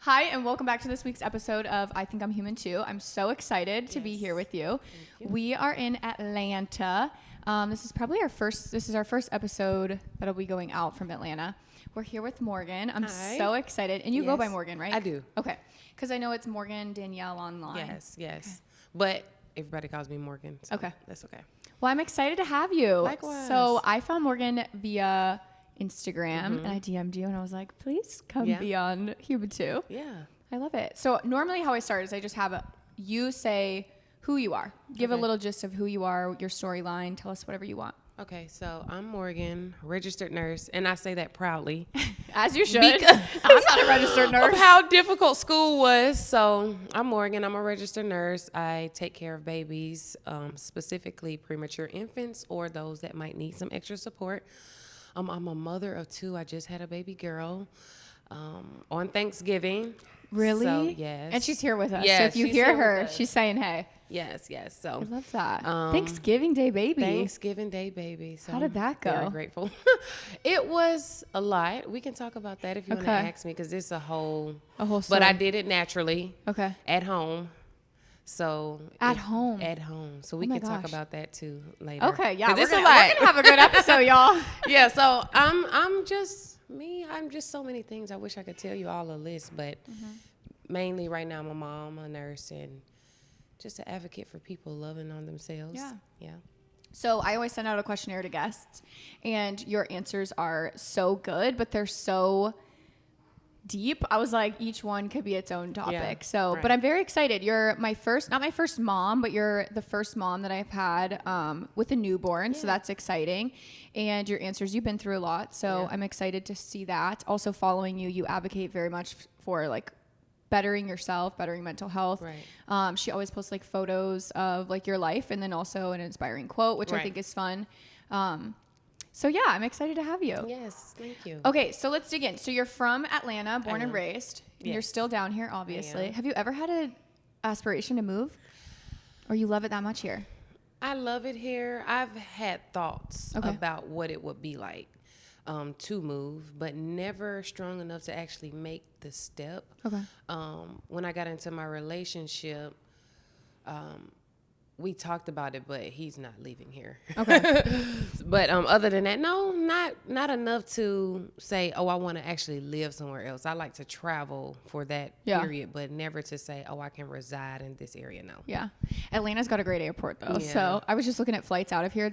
Hi, and welcome back to this week's episode of I Think I'm Human Too. I'm so excited to be here with you. We are in Atlanta. This is our first episode that'll be going out from Atlanta. We're here with Morgan. I'm so excited. And you go by Morgan, right? I do. Okay. Because I know it's Morgan Danielle online. Yes. Okay. But everybody calls me Morgan. So okay. That's okay. Well, I'm excited to have you. Likewise. So I found Morgan via Instagram and I DM'd you and I was like, please come be on Human Too. Yeah. I love it. So normally how I start is I just have you say who you are. Give a little gist of who you are, your storyline. Tell us whatever you want. Okay, so I'm Morgan, registered nurse, and I say that proudly. As you should. I'm not a registered nurse. Of how difficult school was. So I'm Morgan. I'm a registered nurse. I take care of babies, specifically premature infants or those that might need some extra support. I'm a mother of two. I just had a baby girl on Thanksgiving. Really? So, yes. And she's here with us. Yes, so if you she's hear here her, with us. she's saying hey. Yes. So I love that. Thanksgiving Day baby. Thanksgiving Day baby. So how did that go? Very grateful. It was a lot. We can talk about that if you want to ask me, because it's a whole story. But I did it naturally. Okay. At home. So At home. So we can talk about that too later. Okay, yeah. We're gonna have a good episode, y'all. Yeah, so I'm just me. I'm just so many things. I wish I could tell you all a list, but mainly right now I'm a mom, a nurse, and just an advocate for people loving on themselves. Yeah. So I always send out a questionnaire to guests, and your answers are so good, but they're so deep. I was like, each one could be its own topic. But I'm very excited. You're not my first mom, but you're the first mom that I've had with a newborn. So that's exciting. And your answers, you've been through a lot. So I'm excited to see that. Also following you advocate very much for like bettering yourself, bettering mental health. Right. She always posts like photos of like your life and then also an inspiring quote, which I think is fun. So yeah, I'm excited to have you. Yes, thank you. Okay, so let's dig in. So you're from Atlanta, born and raised. Yes. You're still down here, obviously. Have you ever had an aspiration to move? Or you love it that much here? I love it here. I've had thoughts about what it would be like to move, but never strong enough to actually make the step. Okay. When I got into my relationship, we talked about it, but he's not leaving here. Okay. But other than that, no, not enough to say, oh, I want to actually live somewhere else. I like to travel for that period, but never to say, oh, I can reside in this area. No. Yeah. Atlanta's got a great airport though. Yeah. So I was just looking at flights out of here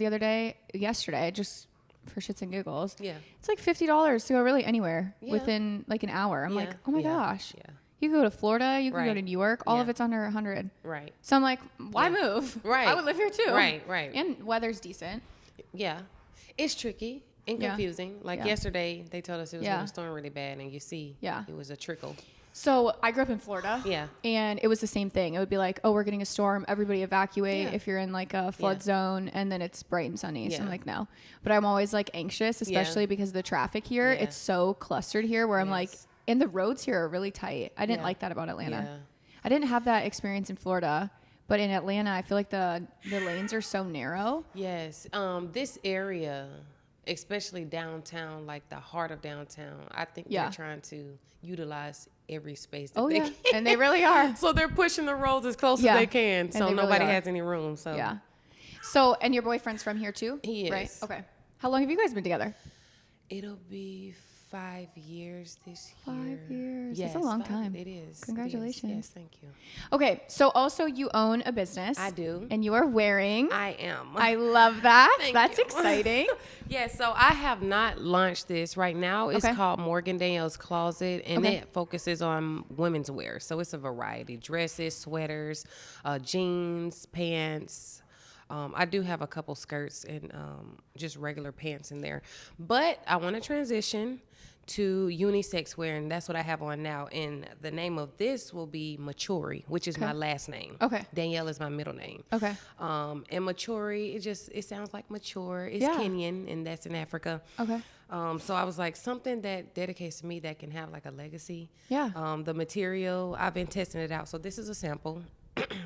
yesterday, just for shits and giggles. Yeah. It's like $50 to go really anywhere within like an hour. I'm like, oh my gosh. Yeah. You can go to Florida, you can go to New York, all of it's under 100. Right. So I'm like, why move? Right. I would live here too. Right. And weather's decent. Yeah. It's tricky and confusing. Like yesterday, they told us it was going to storm really bad, and you see it was a trickle. So I grew up in Florida. Yeah. And it was the same thing. It would be like, oh, we're getting a storm. Everybody evacuate if you're in like a flood zone, and then it's bright and sunny. So I'm like, no. But I'm always like anxious, especially because of the traffic here. It's so clustered here where I'm like, and the roads here are really tight. I didn't like that about Atlanta. Yeah. I didn't have that experience in Florida, but in Atlanta, I feel like the lanes are so narrow. Yes. This area, especially downtown, like the heart of downtown, I think they're trying to utilize every space that they can. And they really are. So they're pushing the roads as close as they can, so nobody has any room. So So, and your boyfriend's from here too? He is. Right? Okay. How long have you guys been together? It'll be 5 years this year. 5 years. Yes, that's a long time. It is. Congratulations. Yes, thank you. Okay, so also you own a business. I do. And you are wearing. I am. I love that. That's exciting. So I have not launched this right now. It's called Morgan Danielle's Closet, and it focuses on women's wear. So it's a variety: dresses, sweaters, jeans, pants. I do have a couple skirts and just regular pants in there. But I want to transition to unisex wear, and that's what I have on now. And the name of this will be Maturi, which is my last name. Okay. Danielle is my middle name. Okay. And Maturi, it sounds like mature. It's Kenyan, and that's in Africa. Okay. So I was like, something that dedicates to me that can have like a legacy. Yeah. The material, I've been testing it out. So this is a sample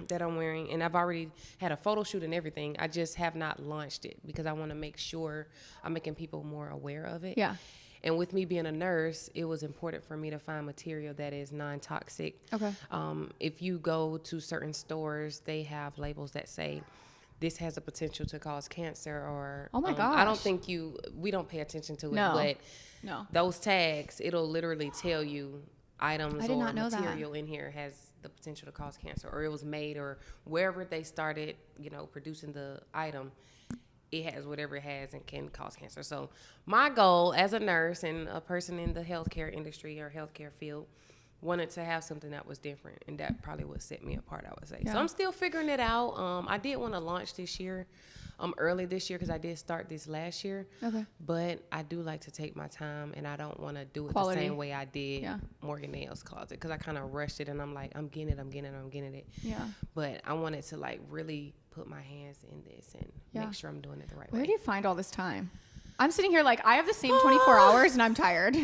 that I'm wearing, and I've already had a photo shoot and everything. I just have not launched it because I want to make sure I'm making people more aware of it. Yeah. And with me being a nurse, it was important for me to find material that is non-toxic. Okay. If you go to certain stores, they have labels that say this has a potential to cause cancer, or oh my gosh. I don't think we don't pay attention to it, but those tags, it'll literally tell you items or material in here has the potential to cause cancer, or it was made, or wherever they started, producing the item, it has whatever it has and can cause cancer. So my goal as a nurse and a person in the healthcare industry or healthcare field wanted to have something that was different, and that probably would set me apart, I would say. So I'm still figuring it out. I did want to launch this year, early this year, because I did start this last year. Okay. But I do like to take my time, and I don't want to do it the same way I did Morgan Nails Closet, because I kind of rushed it, and I'm like, I'm getting it. Yeah. But I wanted to like really put my hands in this and make sure I'm doing it the right way. Where do you find all this time? I'm sitting here like I have the same 24 hours and I'm tired.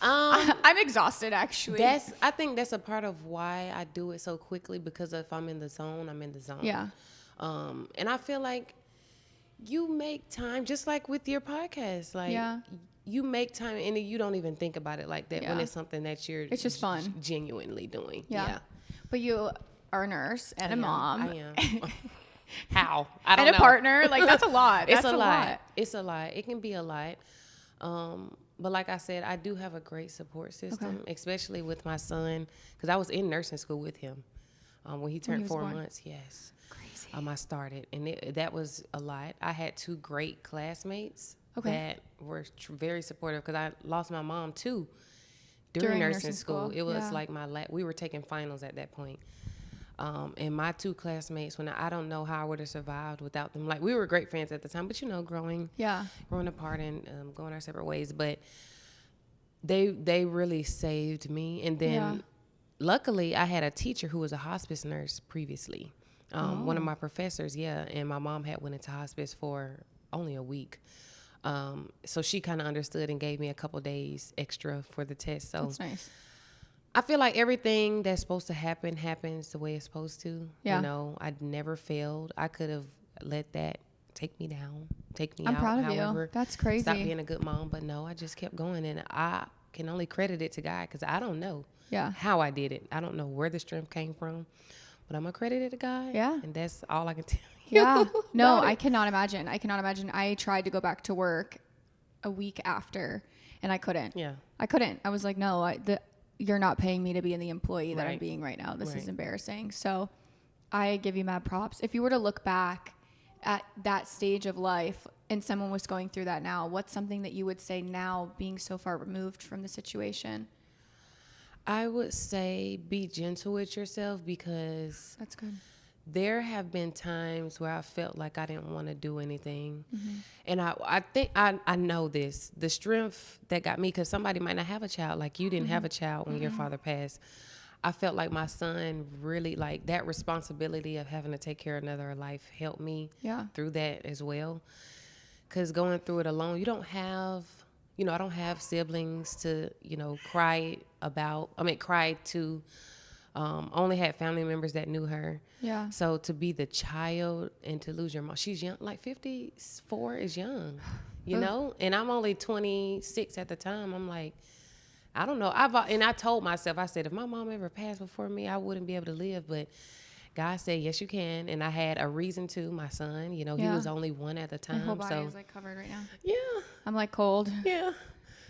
I'm exhausted, actually. I think that's a part of why I do it so quickly, because if I'm in the zone, I'm in the zone. Yeah. And I feel like you make time, just like with your podcast. Like, you make time, and you don't even think about it like that when it's something that it's just fun, genuinely doing. Yeah. But you are a nurse and a mom. I am. How? I don't know. And a partner. Like, that's a lot. It's a lot. It's a lot. It can be a lot. But like I said, I do have a great support system, especially with my son, because I was in nursing school with him when he turned 4 months. Yes. Crazy. I started, and that was a lot. I had 2 great classmates that were very supportive, because I lost my mom too during nursing school. It was like we were taking finals at that point. And my 2 classmates, when I don't know how I would have survived without them. Like, we were great friends at the time, but growing apart and going our separate ways. But they really saved me. And then luckily I had a teacher who was a hospice nurse previously. One of my professors, and my mom had went into hospice for only a week. So she kind of understood and gave me a couple days extra for the test. So that's nice. I feel like everything that's supposed to happen happens the way it's supposed to. Yeah. I'd never failed. I could have let that take me down, take me I'm out. proud of however, you. That's crazy. Stop being a good mom. But no, I just kept going. And I can only credit it to God, because I don't know how I did it. I don't know where the strength came from. But I'm going to credit it to God. Yeah. And that's all I can tell you. Yeah. No, I cannot imagine. I tried to go back to work a week after, and I couldn't. Yeah. I couldn't. I was like, no, you're not paying me to be in the employee that I'm being right now. This is embarrassing. So I give you mad props. If you were to look back at that stage of life and someone was going through that now, what's something that you would say now, being so far removed from the situation? I would say be gentle with yourself, because that's good. There have been times where I felt like I didn't want to do anything. Mm-hmm. And I think I know this, the strength that got me, because somebody might not have a child. Like, you didn't have a child when your father passed. I felt like my son really, like, that responsibility of having to take care of another life helped me through that as well. Because going through it alone, I don't have siblings to, cry to. Only had family members that knew her. Yeah. So to be the child and to lose your mom, she's young, like 54 is young, and I'm only 26 at the time. I'm like, I don't know. I told myself, I said, if my mom ever passed before me, I wouldn't be able to live. But God said, yes, you can. And I had a reason to. My son, he was only 1 at the time. My whole body is like covered right now. Yeah. I'm like cold. Yeah.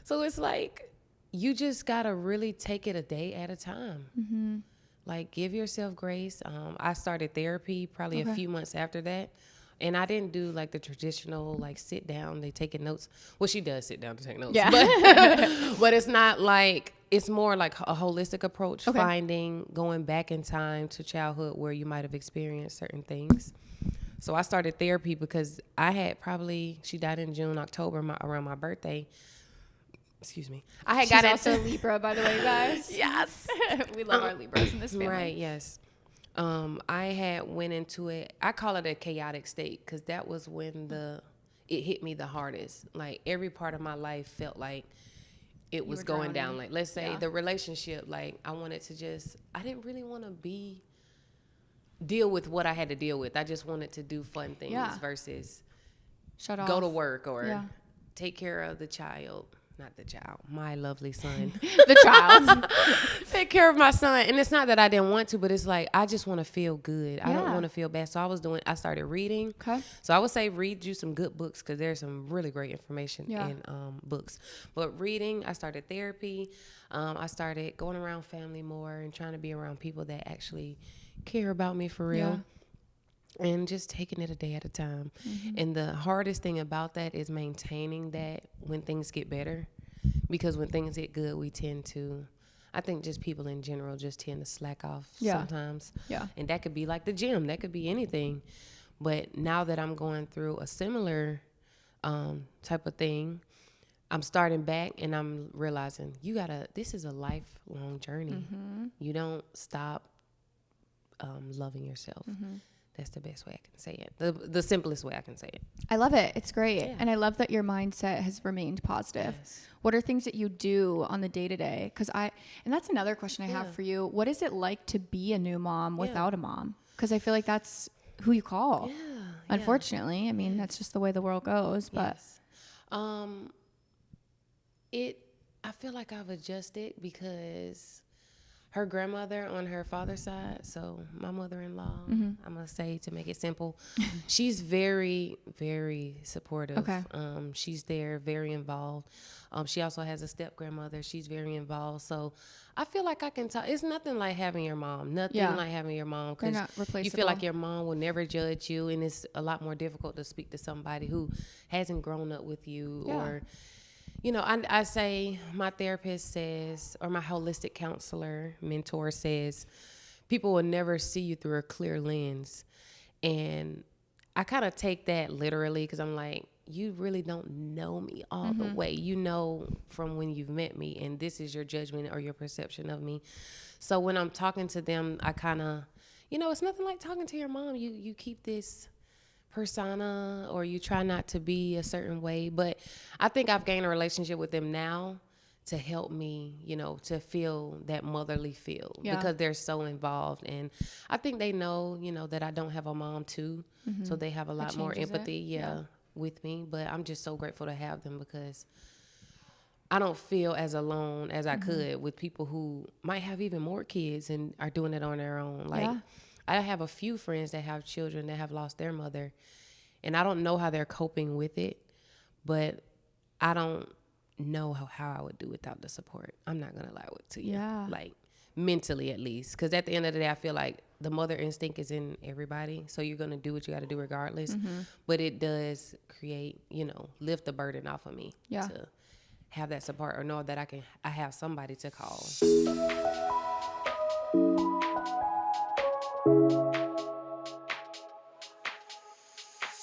So it's like, you just got to really take it a day at a time. Mm-hmm. Like, give yourself grace. I started therapy probably a few months after that. And I didn't do like the traditional, like, sit down, they taking notes. Well, she does sit down to take notes. Yeah. But it's not like, it's more like a holistic approach, going back in time to childhood where you might have experienced certain things. So I started therapy because I had she died in June, October, around my birthday. Excuse me. She's also Libra, by the way, guys. Yes. We love our Libras in this family. Right, yes. I had went into it, I call it a chaotic state, because that was when it hit me the hardest. Like, every part of my life felt like it was going down. Like, let's say the relationship, like, I wanted to I didn't really want to deal with what I had to deal with. I just wanted to do fun things versus shut off, go to work or take care of the child. not the child, my lovely son. The child. Take care of my son. And it's not that I didn't want to, but it's like, I just want to feel good. I don't want to feel bad. So I started reading. Okay. So I would say read you some good books because there's some really great information in books. But reading, I started therapy. I started going around family more and trying to be around people that actually care about me for real. And just taking it a day at a time. Mm-hmm. And the hardest thing about that is maintaining that when things get better. Because when things get good, we tend to, I think just people in general just tend to slack off sometimes. Yeah. And that could be like the gym. That could be anything. But now that I'm going through a similar type of thing, I'm starting back and I'm realizing this is a lifelong journey. Mm-hmm. You don't stop loving yourself. Mm-hmm. That's the best way I can say it. The simplest way I can say it. I love it. It's great. Yeah. And I love that your mindset has remained positive. Yes. What are things that you do on the day-to-day? And that's another question I have for you. What is it like to be a new mom without a mom? Because I feel like that's who you call. Yeah. Unfortunately. I mean, that's just the way the world goes. But I feel like I've adjusted because her grandmother on her father's side, so my mother-in-law, I'm going to say to make it simple, she's very, very supportive. Okay. She's there, very involved. She also has a step-grandmother. She's very involved. So I feel like I can talk. It's nothing like having your mom. Nothing like having your mom. Because you feel like your mom will never judge you, and it's a lot more difficult to speak to somebody who hasn't grown up with you or... You know, I say, my therapist says, or my holistic counselor, mentor says, people will never see you through a clear lens. And I kind of take that literally because I'm like, you really don't know me all the way. You know from when you've met me, and this is your judgment or your perception of me. So when I'm talking to them, I kind of, it's nothing like talking to your mom. You keep this persona or you try not to be a certain way, but I think I've gained a relationship with them now to help me, to feel that motherly feel because they're so involved. And I think they know, that I don't have a mom too. So they have a lot more empathy with me, but I'm just so grateful to have them because I don't feel as alone as I could with people who might have even more kids and are doing it on their own. Like I have a few friends that have children that have lost their mother, and I don't know how they're coping with it, but I don't know how I would do without the support. I'm not going to lie to you. Yeah. Like mentally at least, because at the end of the day, I feel like the mother instinct is in everybody, so you're going to do what you got to do regardless, but it does create, lift the burden off of me to have that support or know that I have somebody to call.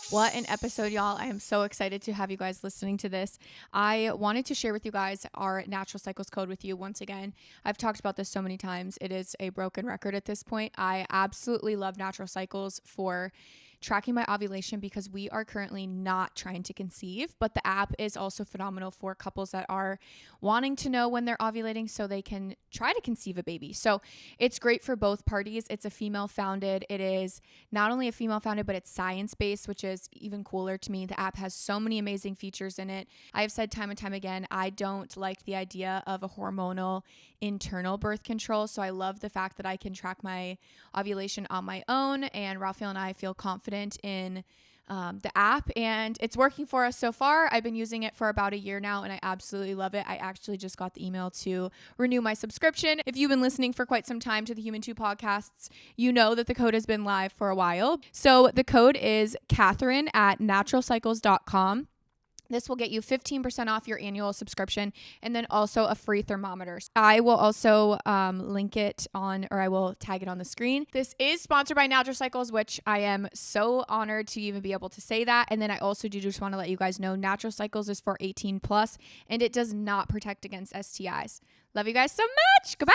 What an episode, y'all. I am so excited to have you guys listening to this. I wanted to share with you guys our Natural Cycles code with you once again. I've talked about this so many times. It is a broken record at this point. I absolutely love Natural Cycles for tracking my ovulation because we are currently not trying to conceive, but the app is also phenomenal for couples that are wanting to know when they're ovulating so they can try to conceive a baby. So it's great for both parties. It's a female founded. It is not only a female founded, but it's science based, which is even cooler to me. The app has so many amazing features in it. I have said time and time again, I don't like the idea of a hormonal internal birth control. So I love the fact that I can track my ovulation on my own, and Raphael and I feel confident in the app, and it's working for us so far. I've been using it for about a year now, and I absolutely love it. I actually just got the email to renew my subscription. If you've been listening for quite some time to the Human 2 podcasts, you know that the code has been live for a while. So the code is Catherine at naturalcycles.com. This will get you 15% off your annual subscription and then also a free thermometer. I will also link it on, or I will tag it on the screen. This is sponsored by Natural Cycles, which I am so honored to even be able to say that. And then I also do just want to let you guys know Natural Cycles is for 18 plus and it does not protect against STIs. Love you guys so much. Goodbye.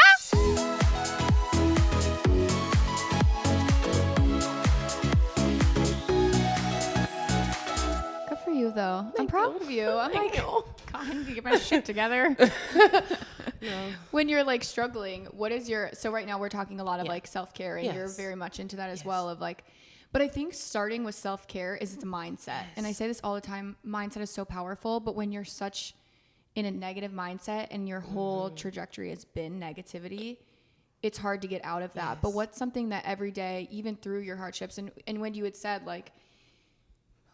You though. I'm proud of you. I'm like, God, I need to get my shit together. No. When you're like struggling, what is so right now we're talking a lot of like self-care and you're very much into that as well of like, but I think starting with self-care is it's a mindset. And I say this all the time, mindset is so powerful, but when you're such in a negative mindset and your whole trajectory has been negativity, it's hard to get out of that. But what's something that every day, even through your hardships, and when you had said, like,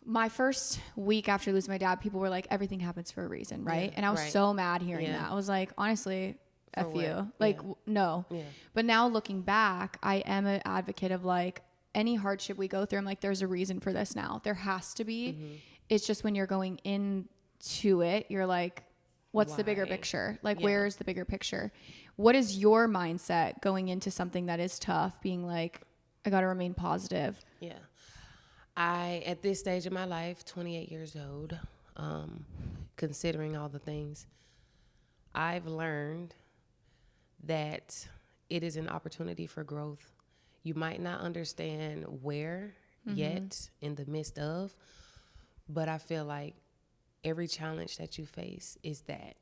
my first week after losing my dad, people were like, everything happens for a reason, right? And I was so mad hearing that. I was like, honestly, F you. Like, no. Yeah. But now looking back, I am an advocate of, like, any hardship we go through, I'm like, there's a reason for this now. There has to be. It's just when you're going into it, you're like, what's the bigger picture? Like, where's the bigger picture? What is your mindset going into something that is tough, being like, I got to remain positive? Yeah. At this stage of my life, 28 years old, considering all the things, I've learned that it is an opportunity for growth. You might not understand where yet in the midst of, but I feel like every challenge that you face is that.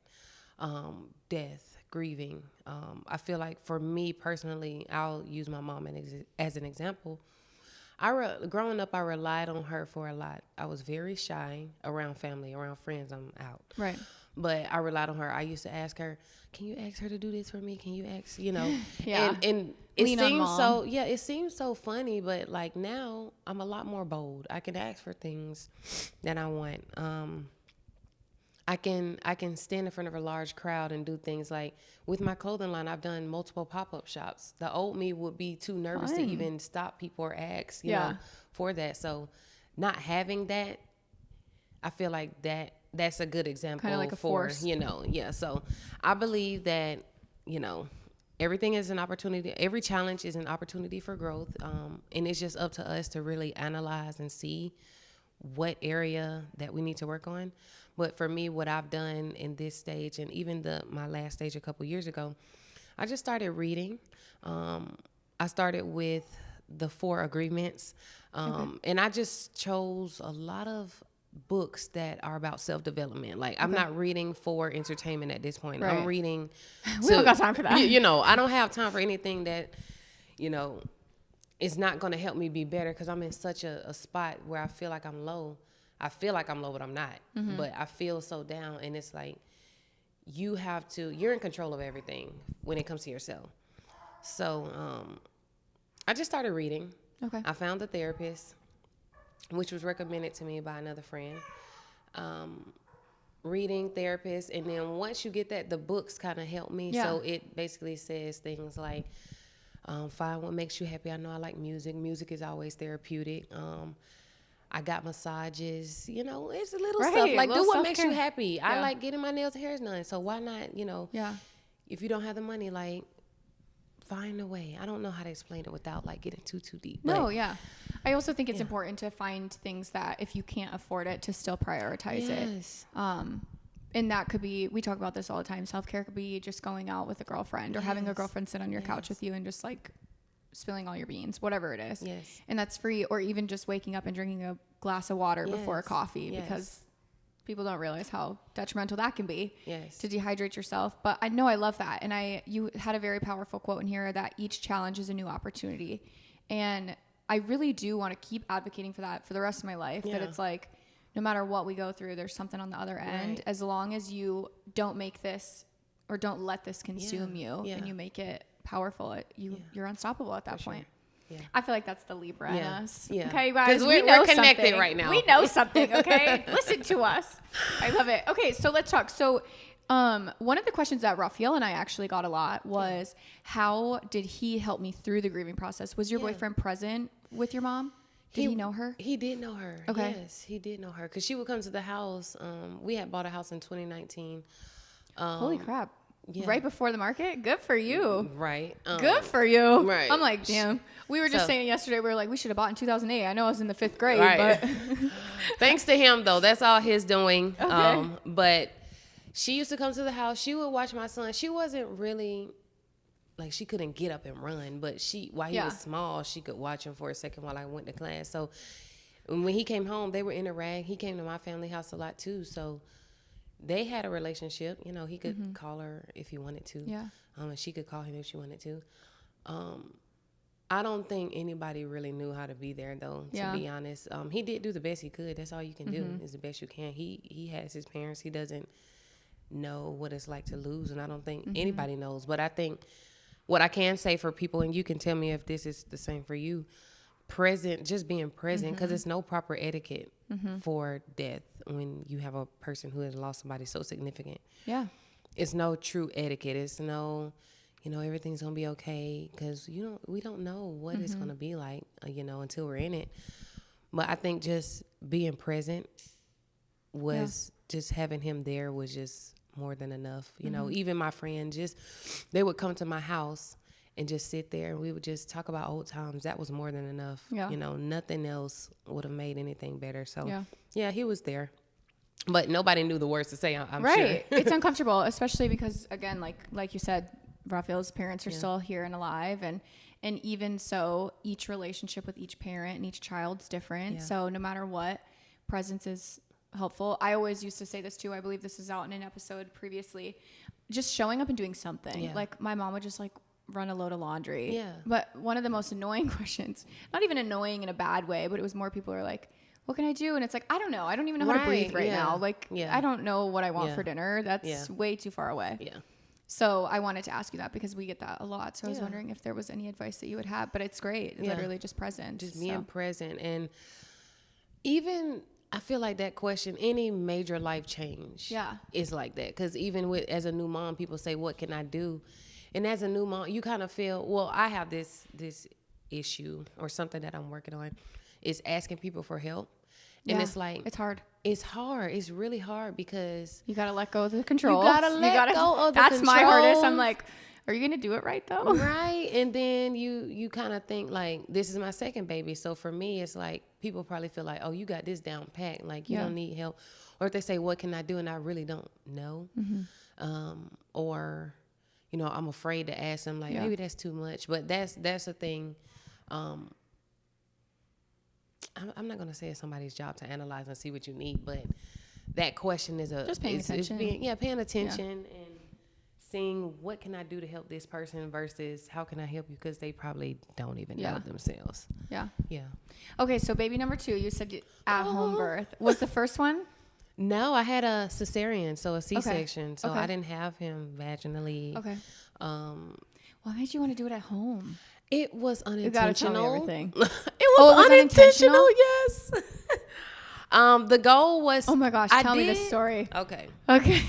Death, grieving. I feel like for me personally, I'll use my mom as an example. Growing up, I relied on her for a lot. I was very shy around family, around friends. I'm out. Right. But I relied on her. I used to ask her, can you ask her to do this for me? Can you ask, you know? Yeah. And it seems so funny, but like now I'm a lot more bold. I can ask for things that I want. I can stand in front of a large crowd and do things like with my clothing line. I've done multiple pop-up shops. The old me would be too nervous to even stop people or ask, you know, for that. So not having that, I feel like that's a good example. Kind of like a force. You know, yeah. So I believe that, you know, everything is an opportunity. Every challenge is an opportunity for growth. And it's just up to us to really analyze and see what area that we need to work on. But for me, what I've done in this stage and even my last stage a couple years ago, I just started reading. I started with the 4 agreements. And I just chose a lot of books that are about self-development. Like I'm not reading for entertainment at this point. I'm reading. We don't got time for that. You know, I don't have time for anything that, you know, is not going to help me be better because I'm in such a spot where I feel like I'm low. I feel like I'm low, but I'm not. But I feel so down. And it's like, you're in control of everything when it comes to yourself. So I just started reading. Okay. I found a therapist, which was recommended to me by another friend. Reading, therapist. And then once you get that, the books kind of help me. Yeah. So it basically says things like, find what makes you happy. I know I like music. Music is always therapeutic. I got massages, you know, it's a little stuff. Like, do what makes you happy. Yeah. I like getting my nails and hair done. So why not, you know, if you don't have the money, like, find a way. I don't know how to explain it without, like, getting too deep. No, yeah. I also think it's important to find things that if you can't afford it, to still prioritize it. And that could be, we talk about this all the time. Self-care could be just going out with a girlfriend or having a girlfriend sit on your couch with you and just, like, spilling all your beans, whatever it is. Yes. And that's free. Or even just waking up and drinking a glass of water before a coffee because people don't realize how detrimental that can be to dehydrate yourself. But I know I love that. And you had a very powerful quote in here that each challenge is a new opportunity. And I really do want to keep advocating for that for the rest of my life, that it's like, no matter what we go through, there's something on the other end. As long as you don't make this or don't let this consume you and you make it powerful, you're unstoppable at that point. Yeah. I feel like that's the Libra in us. Yeah. Okay, guys, we're connected something. Right now. We know something, okay? Listen to us. I love it. Okay, so let's talk. So one of the questions that Raphael and I actually got a lot was, how did he help me through the grieving process? Was your boyfriend present with your mom? Did he know her? He did know her. Okay. Yes, he did know her. Because she would come to the house. We had bought a house in 2019. Holy crap. Yeah. Right before the market? Good for you. Right. Good for you. Right. I'm like, damn. We were just saying yesterday, we were like, we should have bought in 2008. I know I was in the 5th grade, but. Thanks to him, though. That's all his doing. Okay. But she used to come to the house. She would watch my son. She wasn't really, like, she couldn't get up and run. But while he was small, she could watch him for a second while I went to class. So when he came home, they were interact. He came to my family house a lot, too. So they had a relationship. You know, he could call her if he wanted to. Yeah. And she could call him if she wanted to. I don't think anybody really knew how to be there, though, to be honest. He did do the best he could. That's all you can do, is the best you can. He has his parents. He doesn't know what it's like to lose, and I don't think anybody knows. But I think what I can say for people, and you can tell me if this is the same for you, just being present, because it's no proper etiquette for death when you have a person who has lost somebody so significant. Yeah. It's no true etiquette. It's no, everything's going to be okay, because we don't know what it's going to be like, until we're in it. But I think just being present was just having him there was just more than enough. Even my friends, they would come to my house and just sit there, and we would just talk about old times. That was more than enough. Yeah. Nothing else would have made anything better. So, yeah, he was there. But nobody knew the words to say, I'm sure. Right. It's uncomfortable, especially because, again, like you said, Raphael's parents are still here and alive. And even so, each relationship with each parent and each child's different. Yeah. So no matter what, presence is helpful. I always used to say this too. I believe this is out in an episode previously. Just showing up and doing something. Yeah. Like my mom would just run a load of laundry. Yeah. But one of the most annoying questions, not even annoying in a bad way, but it was more people are like, what can I do? And it's like, I don't know. I don't even know how to breathe right now. I don't know what I want for dinner. That's way too far away. Yeah. So I wanted to ask you that because we get that a lot. So I was wondering if there was any advice that you would have, but it's great. Literally just present. Just being present. And even I feel like that question, any major life change is like that. Because even as a new mom, people say, what can I do? And as a new mom, you kind of feel, well, I have this issue or something that I'm working on is asking people for help. And it's like, it's hard. It's hard. It's really hard because you got to let go of the control. You got to let go of the That's control. my hardest. I'm like, are you going to do it right though? Right. And then you kind of think like, this is my second baby. So for me, it's like, people probably feel like, oh, you got this down packed. Like you don't need help. Or if they say, what can I do? And I really don't know. Or, I'm afraid to ask them like, maybe that's too much. But that's the thing. I'm not going to say it's somebody's job to analyze and see what you need, but that question is just paying attention. Paying attention and seeing what can I do to help this person versus how can I help you, because they probably don't even know themselves. Yeah. Yeah. Okay, so baby number 2, you said at home birth. Was the first one? No, I had a cesarean, so a C-section. Okay. So I didn't have him vaginally. Okay. What made you want to do it at home? It was unintentional. You gotta tell me everything. It was unintentional. Yes. The goal was. Oh my gosh! Tell me this story. Okay. Let me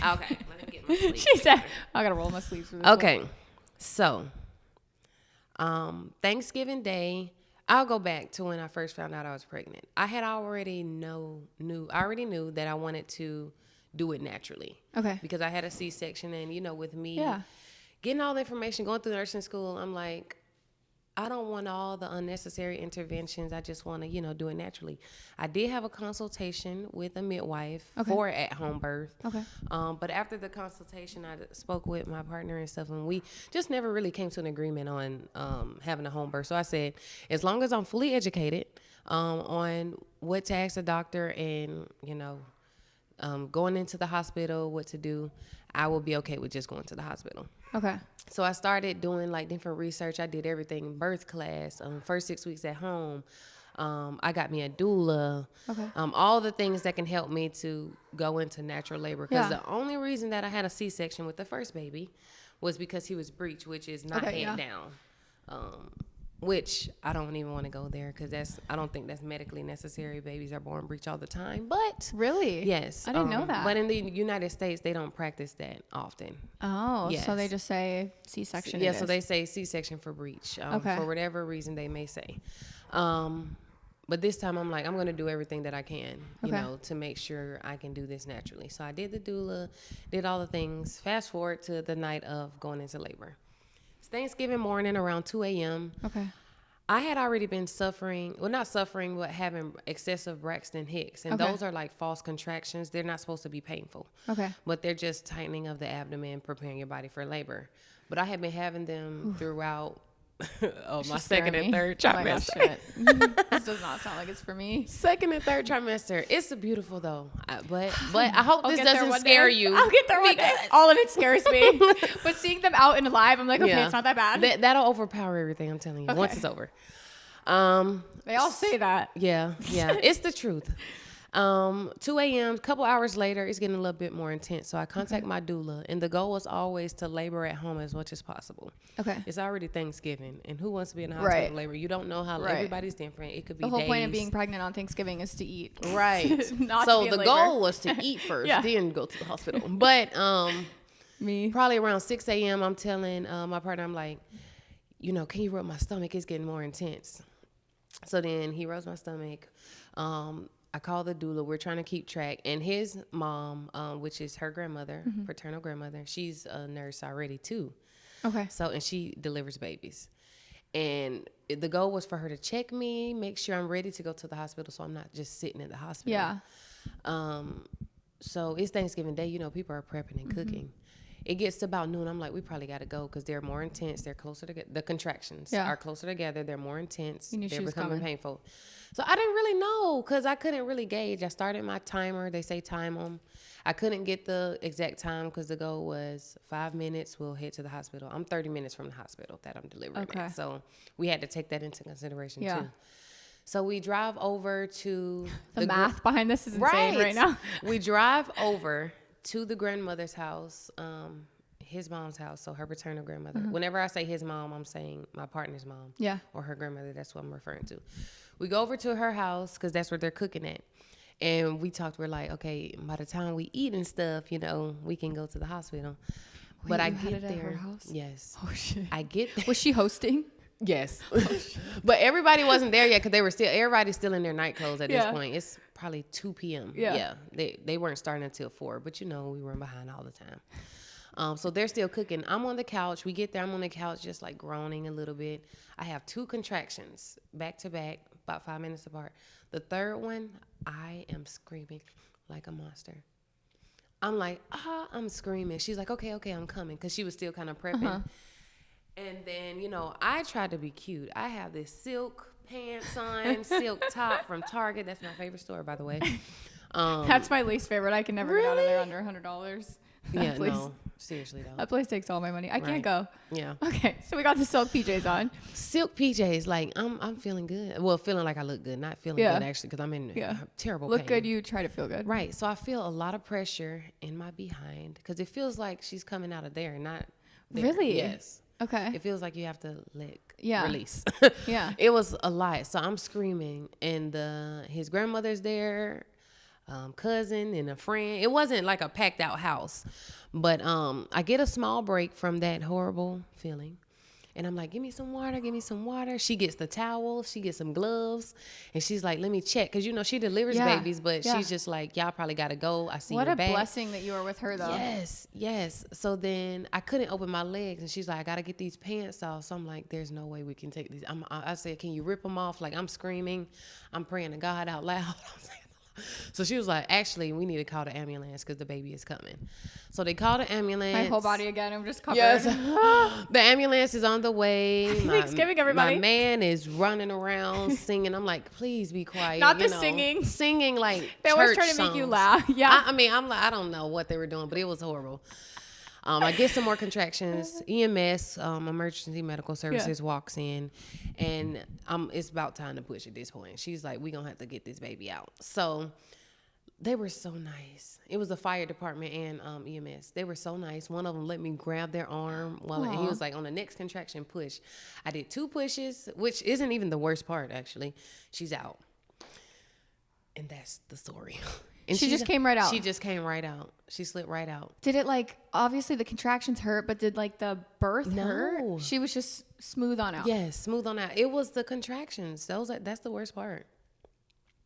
get my sleeves. She said, "I gotta roll my sleeves for this." Okay. One. So, Thanksgiving Day. I'll go back to when I first found out I was pregnant. I had already knew that I wanted to do it naturally. Okay. Because I had a C-section, and with me, getting all the information, going through nursing school, I'm like, I don't want all the unnecessary interventions. I just want to, do it naturally. I did have a consultation with a midwife for at-home birth. Okay. But after the consultation, I spoke with my partner and stuff, and we just never really came to an agreement on having a home birth. So I said, as long as I'm fully educated on what to ask the doctor and, going into the hospital, what to do, I will be okay with just going to the hospital. Okay. So I started doing different research. I did everything, birth class, first 6 weeks at home. I got me a doula. Okay. All the things that can help me to go into natural labor. Because the only reason that I had a C-section with the first baby was because he was breech, which is not head down. Which I don't even want to go there because I don't think that's medically necessary. Babies are born breech all the time, but really, yes, I didn't know that. But in the United States, they don't practice that often. Oh, yes. So they just say C-section. Yeah, so they say C-section for breech. For whatever reason they may say. But this time I'm like, I'm going to do everything that I can, to make sure I can do this naturally. So I did the doula, did all the things. Fast forward to the night of going into labor. Thanksgiving morning around 2 a.m. Okay. I had already been not suffering, but having excessive Braxton Hicks. And those are like false contractions. They're not supposed to be painful. Okay. But they're just tightening of the abdomen, preparing your body for labor. But I had been having them throughout my second and third trimester. Oh my gosh, this does not sound like it's for me. Second and third trimester. It's beautiful though. But I hope this doesn't scare you. I'll get there one day. All of it scares me. But seeing them out and alive, I'm like, okay, it's not that bad. That'll overpower everything, I'm telling you. Once it's over. They all say that. Yeah. It's the truth. 2 a.m. A couple hours later, it's getting a little bit more intense. So I contact my doula, and the goal was always to labor at home as much as possible. Okay. It's already Thanksgiving, and who wants to be in the hospital and labor? You don't know how everybody's different. It could be the whole days. point of being pregnant on Thanksgiving is to eat. Right. Not so to be in the labor. goal was to eat first, then go to the hospital. But probably around 6 a.m., I'm telling my partner, I'm like, can you rub my stomach? It's getting more intense. So then he rubs my stomach. I call the doula. We're trying to keep track. And his mom, which is her grandmother, paternal grandmother, she's a nurse already too. Okay. So, and she delivers babies. And the goal was for her to check me, make sure I'm ready to go to the hospital so I'm not just sitting in the hospital. Yeah. So it's Thanksgiving Day. People are prepping and cooking. It gets to about noon. I'm like, we probably got to go because they're more intense. They're closer together. The contractions are closer together. They're more intense. They're becoming painful. So I didn't really know because I couldn't really gauge. I started my timer. They say time them. I couldn't get the exact time because the goal was 5 minutes. We'll head to the hospital. I'm 30 minutes from the hospital that I'm delivering at. So we had to take that into consideration too. So we drive over to the math behind this is insane right now. We drive over to the grandmother's house, his mom's house, so her paternal grandmother. Whenever I say his mom, I'm saying my partner's mom. Yeah. Or her grandmother. That's what I'm referring to. We go over to her house because that's where they're cooking at. And we talked. We're like, okay, by the time we eat and stuff, we can go to the hospital. Wait, but I get get there. At her house? Yes. Oh shit. I get there. Was she hosting? Yes. But everybody wasn't there yet because everybody's still in their night clothes at this point. It's probably 2 p.m. Yeah. They weren't starting until 4, but we run behind all the time. So they're still cooking. I'm on the couch. We get there. I'm on the couch just like groaning a little bit. I have 2 contractions back to back, about 5 minutes apart. The third one, I am screaming like a monster. I'm like, I'm screaming. She's like, okay, I'm coming. Because she was still kind of prepping. And then, I tried to be cute. I have this silk pants on, silk top from Target. That's my favorite store, by the way. That's my least favorite. I can never get out of there under $100. Yeah, no, seriously though. That place takes all my money. I can't go. Yeah. Okay, so we got the silk PJs on. Silk PJs, like I'm feeling good. Well, feeling like I look good, not feeling good actually, because I'm in terrible pain. Look good, you try to feel good. Right. So I feel a lot of pressure in my behind because it feels like she's coming out of there, not there. Really? Yes. Okay. It feels like you have to release. Yeah. It was a lot. So I'm screaming, and his grandmother's there, cousin and a friend. It wasn't like a packed out house, but I get a small break from that horrible feeling. And I'm like, give me some water. She gets the towel. She gets some gloves. And she's like, let me check. Because, she delivers babies, but she's just like, y'all probably got to go. I see your back. What a blessing that you were with her, though. Yes. So then I couldn't open my legs. And she's like, I got to get these pants off. So I'm like, there's no way we can take these. I said, can you rip them off? Like, I'm screaming. I'm praying to God out loud. So she was like, actually, we need to call the ambulance because the baby is coming. So they called the ambulance. My whole body again, I'm just covered. Yes. The ambulance is on the way. Thanksgiving, everybody. My man is running around singing. I'm like, please be quiet. Not the singing. Singing like they always try to make you laugh. Yeah. I'm like, I don't know what they were doing, but it was horrible. I get some more contractions. EMS, emergency medical services, walks in, and it's about time to push at this point. She's like, we're going to have to get this baby out. So they were so nice. It was the fire department and EMS. They were so nice. One of them let me grab their arm and he was like, on the next contraction, push. I did 2 pushes, which isn't even the worst part, actually. She's out. And that's the story. And she just came right out. She just came right out. She slipped right out. Did it obviously the contractions hurt, but did the birth hurt? She was just smooth on out. Yes, smooth on out. It was the contractions. That's the worst part.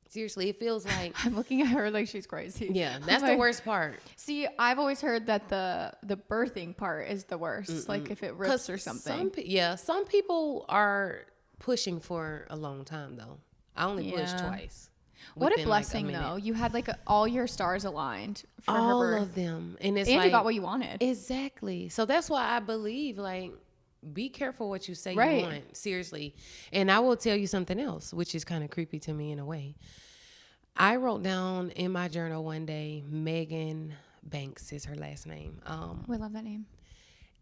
Seriously, it feels like I'm looking at her like she's crazy. Yeah, that's the worst part. See, I've always heard that the birthing part is the worst. Like if it rips or something. Some people are pushing for a long time though. I only pushed twice. What a blessing, though. You had all your stars aligned for all her birth. All of them. And you got what you wanted. Exactly. So that's why I believe, be careful what you say you want. Seriously. And I will tell you something else, which is kind of creepy to me in a way. I wrote down in my journal one day, Megan Banks is her last name. We love that name.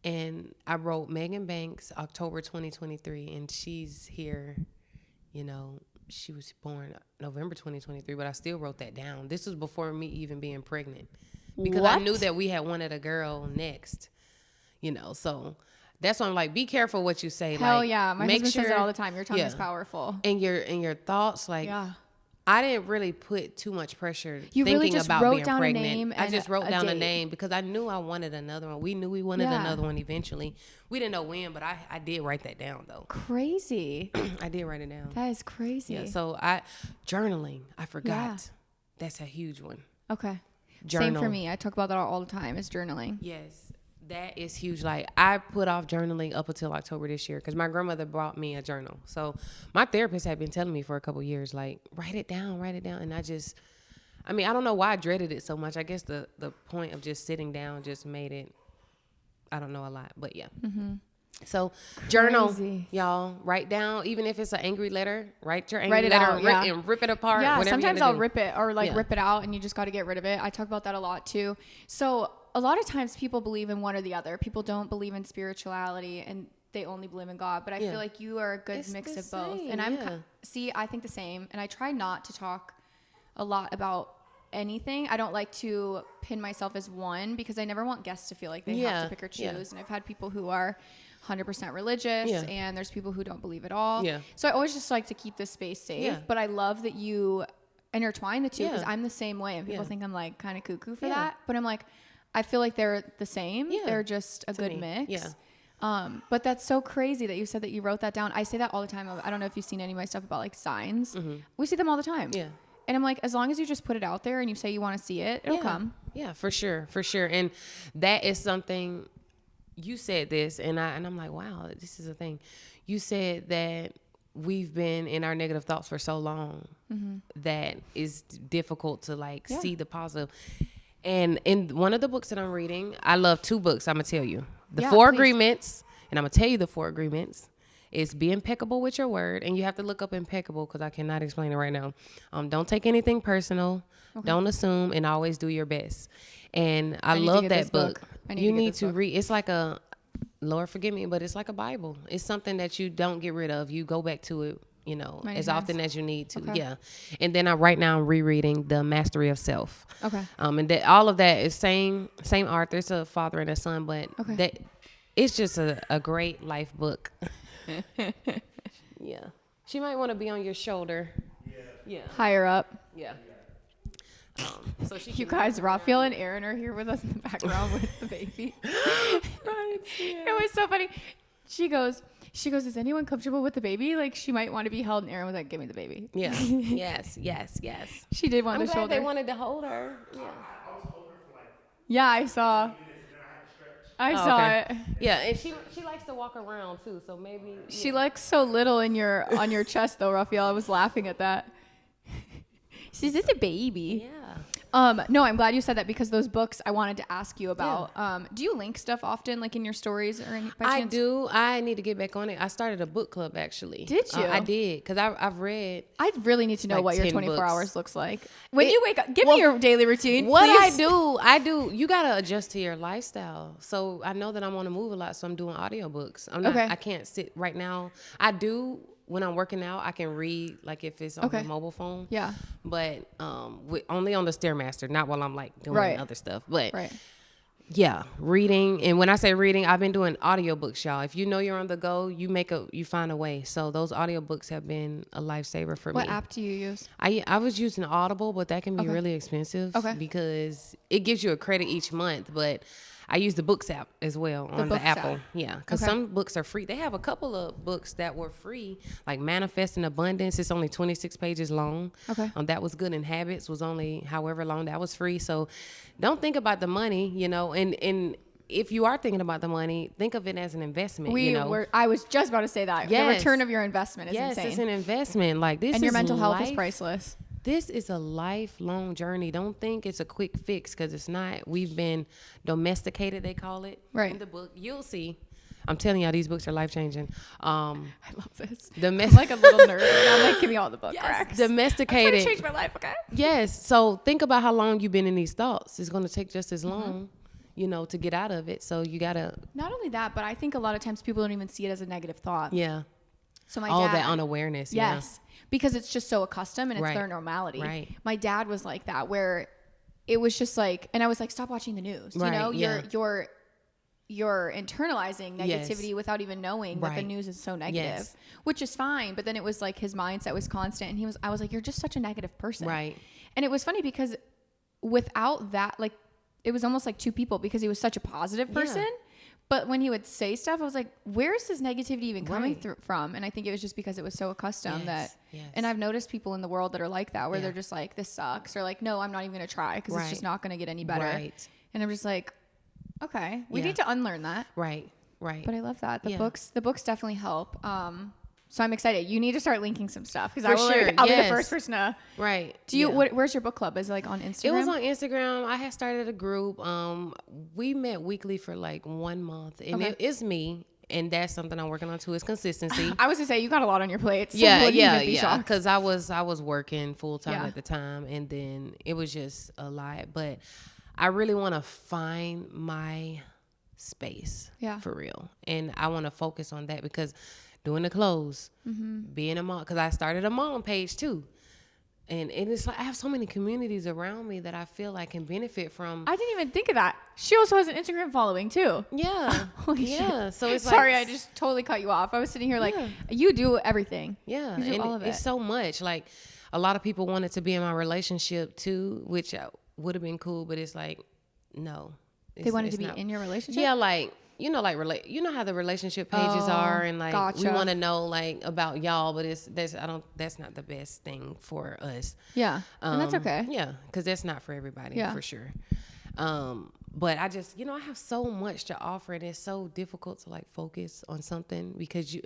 And I wrote Megan Banks, October 2023, and she's here, she was born November 2023, but I still wrote that down. This was before me even being pregnant, because I knew that we had wanted a girl next, so that's why I'm like, be careful what you say. Hell like, yeah. My husband says it all the time. Your tongue is powerful. And your thoughts, like, I didn't really put too much pressure thinking about being pregnant. I just wrote down a name because I knew I wanted another one. We knew we wanted another one eventually. We didn't know when, but I did write that down though. Crazy. I did write it down. That is crazy. Yeah. So journaling, I forgot. Yeah. That's a huge one. Okay. Journal. Same for me. I talk about that all the time, is journaling. Yes. That is huge. Like, I put off journaling up until October this year because my grandmother brought me a journal. So my therapist had been telling me for a couple years, like, write it down. And I don't know why I dreaded it so much. I guess the point of just sitting down just made it, I don't know, a lot. But yeah. Mm-hmm. So journal, y'all. Write down, even if it's an angry letter, write your angry letter and rip it apart. Yeah, sometimes I'll rip it or rip it out, and you just got to get rid of it. I talk about that a lot too. So a lot of times people believe in one or the other. People don't believe in spirituality and they only believe in God. But I feel like you are a good mix of both. And I think the same. And I try not to talk a lot about anything. I don't like to pin myself as one because I never want guests to feel like they have to pick or choose. Yeah. And I've had people who are 100% religious and there's people who don't believe at all. Yeah. So I always just like to keep this space safe. Yeah. But I love that you intertwine the two because I'm the same way. And people think I'm like kind of cuckoo for that. But I'm like, I feel like they're the same. Yeah. They're just a good mix. Yeah. But that's so crazy that you said that you wrote that down. I say that all the time. I don't know if you've seen any of my stuff about like signs. Mm-hmm. We see them all the time. Yeah. And I'm like, as long as you just put it out there and you say you want to see it, it'll come. Yeah, for sure. For sure. And that is something, you said this and I'm like, wow, this is a thing. You said that we've been in our negative thoughts for so long that it's difficult to see the positive. And in one of the books that I'm reading, I love two books, I'm going to tell you. The 4 Agreements, and I'm going to tell you the 4 Agreements, is be impeccable with your word. And you have to look up impeccable because I cannot explain it right now. Don't take anything personal. Okay. Don't assume, and always do your best. And I love that book. You need to read. It's like Lord forgive me, but it's like a Bible. It's something that you don't get rid of. You go back to it, as often as you need to. Okay. Yeah. And then I'm rereading The Mastery of Self. Okay. And that all of that is same author. It's a father and a son, but that it's just a great life book. Yeah. She might want to be on your shoulder. Yeah. Higher up. Yeah. So you guys, Raphael and Aaron are here with us in the background with the baby. It was so funny. She goes, is anyone comfortable with the baby? Like, she might want to be held. And Aaron was like, give me the baby. Yeah. Yes. She did want the shoulder. I'm glad they wanted to hold her. Yeah. I was holding her for I saw. I saw it. Yeah, and she likes to walk around too, so maybe. She looks so little on your chest though, Raphael. I was laughing at that. She's just a baby. Yeah. No, I'm glad you said that because those books I wanted to ask you about. Yeah. Do you link stuff often, like in your stories or any? I do. I need to get back on it. I started a book club actually. Did you? I did because I've read. I really need to know what your 24 hours looks like. When you wake up, give me your daily routine. What please. I do. You gotta adjust to your lifestyle. So I know that I'm on the move a lot, so I'm doing audiobooks. I can't sit right now. I do. When I'm working out, I can read, like if it's on the mobile phone. Yeah. But only on the Stairmaster, not while I'm like doing other stuff. But yeah, reading. And when I say reading, I've been doing audiobooks, y'all. If you know you're on the go, you find a way. So those audiobooks have been a lifesaver for me. What app do you use? I was using Audible, but that can be really expensive because it gives you a credit each month. But I use the Books app as well on the Apple. Yeah, because some books are free. They have a couple of books that were free, like Manifest in Abundance. It's only 26 pages long. Okay. That was good. And Habits was only however long. That was free. So don't think about the money, and if you are thinking about the money, think of it as an investment. I was just about to say that. Yes. The return of your investment is insane. Yes, it's an investment. Like this, and your mental health is priceless. This is a lifelong journey. Don't think it's a quick fix because it's not. We've been domesticated, they call it. Right. In the book, you'll see. I'm telling y'all, these books are life-changing. I love this. I'm like a little nerd. I'm like, give me all the book cracks. Domesticated. I'm trying to change my life, okay? Yes. So think about how long you've been in these thoughts. It's going to take just as long. To get out of it. So you got to. Not only that, but I think a lot of times people don't even see it as a negative thought. Yeah. So my dad, that unawareness. Yes. Yeah. Because it's just so accustomed and it's their normality. Right. My dad was like that, where it was just like, and I was like, stop watching the news. You know, you're internalizing negativity without even knowing that the news is so negative, which is fine. But then it was like his mindset was constant, and I was like, you're just such a negative person. Right. And it was funny because without that, like, it was almost like two people, because he was such a positive person. Yeah. But when he would say stuff, I was like, where's this negativity even coming from? And I think it was just because it was so accustomed and I've noticed people in the world that are like that, where they're just like, this sucks. Or like, no, I'm not even going to try, because it's just not going to get any better. Right. And I'm just like, okay, we need to unlearn that. Right. Right. But I love that. The books definitely help. So I'm excited. You need to start linking some stuff, because I'll be the first person to. Right. Do you? Where's your book club? Is it like on Instagram? It was on Instagram. I had started a group. We met weekly for like 1 month, and it's me, and that's something I'm working on too. Is consistency. I was gonna say, you got a lot on your plate. So yeah. Because I was working full time at the time, and then it was just a lot. But I really want to find my space. Yeah. For real, and I want to focus on that, because doing the clothes, being a mom, because I started a mom page too. And it's like, I have so many communities around me that I feel like can benefit from. I didn't even think of that. She also has an Instagram following too. Yeah. Holy shit. So it's sorry, I just totally cut you off. I was sitting here like, you do everything. Yeah. You do all of it. It's so much. Like, a lot of people wanted to be in my relationship too, which would have been cool, but it's like, no. They wanted to be in your relationship? Yeah, like, you know, like you know how the relationship pages are, and like we want to know like about y'all, but that's not the best thing for us. Yeah, and that's okay. Yeah, because that's not for everybody, for sure. But I just, I have so much to offer, and it's so difficult to like focus on something, because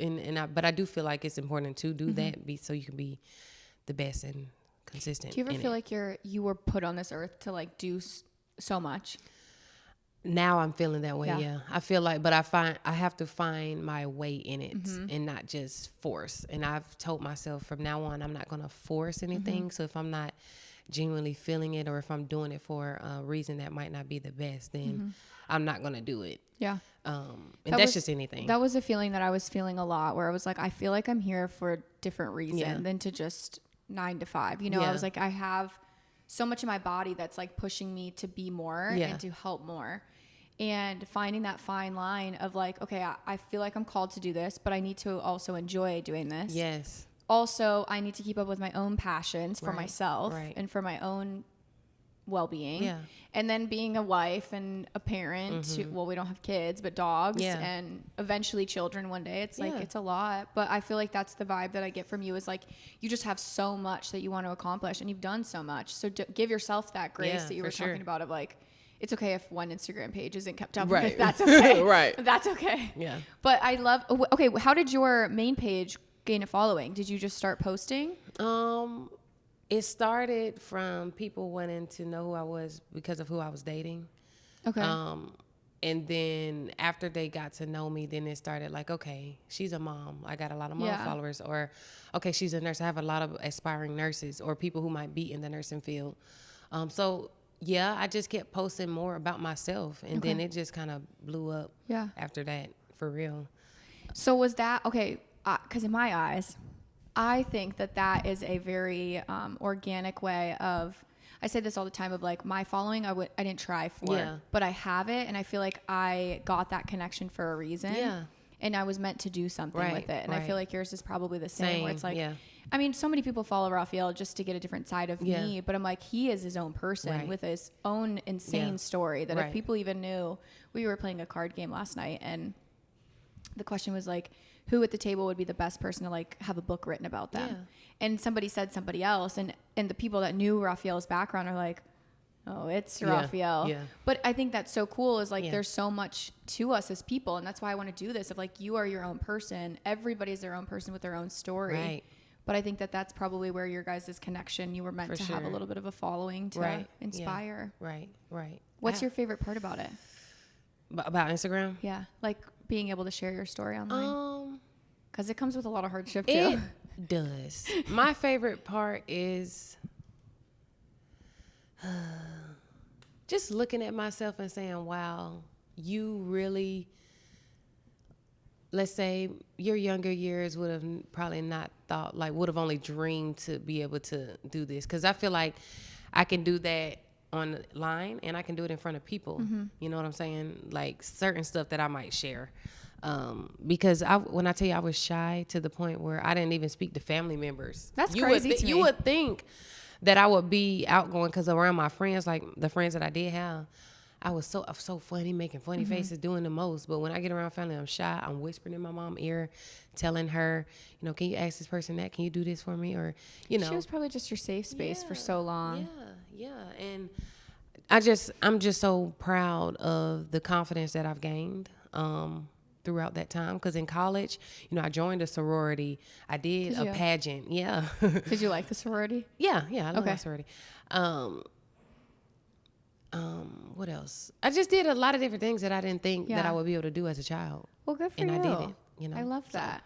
but I do feel like it's important to do that, so you can be the best and consistent. Do you ever feel like you were put on this earth to like do so much? Now I'm feeling that way. Yeah. I feel like, but I have to find my way in it, and not just force. And I've told myself from now on, I'm not going to force anything. So if I'm not genuinely feeling it, or if I'm doing it for a reason that might not be the best, then I'm not going to do it. Yeah. And that's just anything. That was a feeling that I was feeling a lot, where I was like, I feel like I'm here for a different reason than to just 9 to 5. I was like, I have so much in my body that's like pushing me to be more and to help more. And finding that fine line of like, okay, I feel like I'm called to do this, but I need to also enjoy doing this. Yes. Also, I need to keep up with my own passions for myself and for my own well-being. Yeah. And then being a wife and a parent to, well, we don't have kids, but dogs and eventually children one day. It's like, it's a lot. But I feel like that's the vibe that I get from you, is like, you just have so much that you want to accomplish, and you've done so much. So give yourself that grace that you were talking about, of like, it's okay if one Instagram page isn't kept up with. That's okay. Right. That's okay. Yeah. But I love, okay, how did your main page gain a following? Did you just start posting? It started from people wanting to know who I was because of who I was dating. Okay. And then after they got to know me, then it started like, okay, she's a mom. I got a lot of mom followers. Or, okay, she's a nurse. I have a lot of aspiring nurses, or people who might be in the nursing field. So yeah, I just kept posting more about myself, and then it just kind of blew up after that, for real. So was that, okay, because in my eyes, I think that is a very organic way of, I say this all the time, of like, my following, I didn't try for, but I have it, and I feel like I got that connection for a reason. Yeah. And I was meant to do something with it. And I feel like yours is probably the same where it's like, I mean, so many people follow Raphael just to get a different side of me, but I'm like, he is his own person with his own insane story that if people even knew. We were playing a card game last night, and the question was like, who at the table would be the best person to like have a book written about them? Yeah. And somebody said somebody else, and the people that knew Raphael's background are like, oh, it's Raphael. Yeah. But I think that's so cool, is like, there's so much to us as people. And that's why I want to do this, of like, you are your own person. Everybody's their own person with their own story. Right. But I think that's probably where your guys' connection, you were meant to have a little bit of a following to inspire. Yeah. Right. What's your favorite part about it? About Instagram? Yeah. Like being able to share your story online. Because it comes with a lot of hardship too. It does. My favorite part is just looking at myself and saying, wow, you really let's say your younger years would have probably not thought, like, would have only dreamed to be able to do this. Because I feel like I can do that online and I can do it in front of people. You know what I'm saying? Like certain stuff that I might share. Because when I tell you I was shy to the point where I didn't even speak to family members. That's crazy to me. You would think that I would be outgoing because around my friends, like the friends that I did have, I was so funny, making funny faces, doing the most. But when I get around family, I'm shy. I'm whispering in my mom's ear, telling her, you know, can you ask this person that? Can you do this for me? Or, you know. She was probably just your safe space for so long. Yeah. And I'm just so proud of the confidence that I've gained throughout that time. Because in college, you know, I joined a sorority. I did a pageant. Yeah. Did you like the sorority? Yeah. I love my sorority. What else? I just did a lot of different things that I didn't think that I would be able to do as a child. Well, good for you. And I did it, you know. I love that.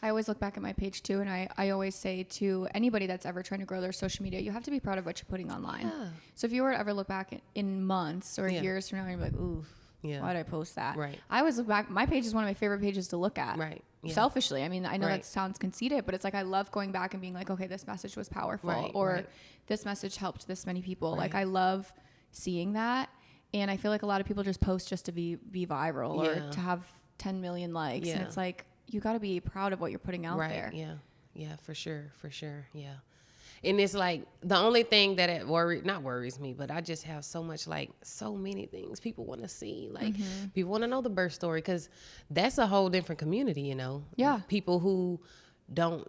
I always look back at my page too, and I always say to anybody that's ever trying to grow their social media, you have to be proud of what you're putting online. Yeah. So if you were to ever look back in months or years from now, and you're like, ooh, why did I post that? Right. I always look back. My page is one of my favorite pages to look at. Right. Yeah. Selfishly. I mean, I know that sounds conceited, but it's like I love going back and being like, okay, this message was powerful, or this message helped this many people. Like I love seeing that. And I feel like a lot of people just post just to be viral or to have 10 million likes. And it's like, you got to be proud of what you're putting out there. Yeah, for sure. Yeah. And it's like the only thing that not worries me, but I just have so much, like so many things people want to see. Like people want to know the birth story, because that's a whole different community, you know? Yeah. People who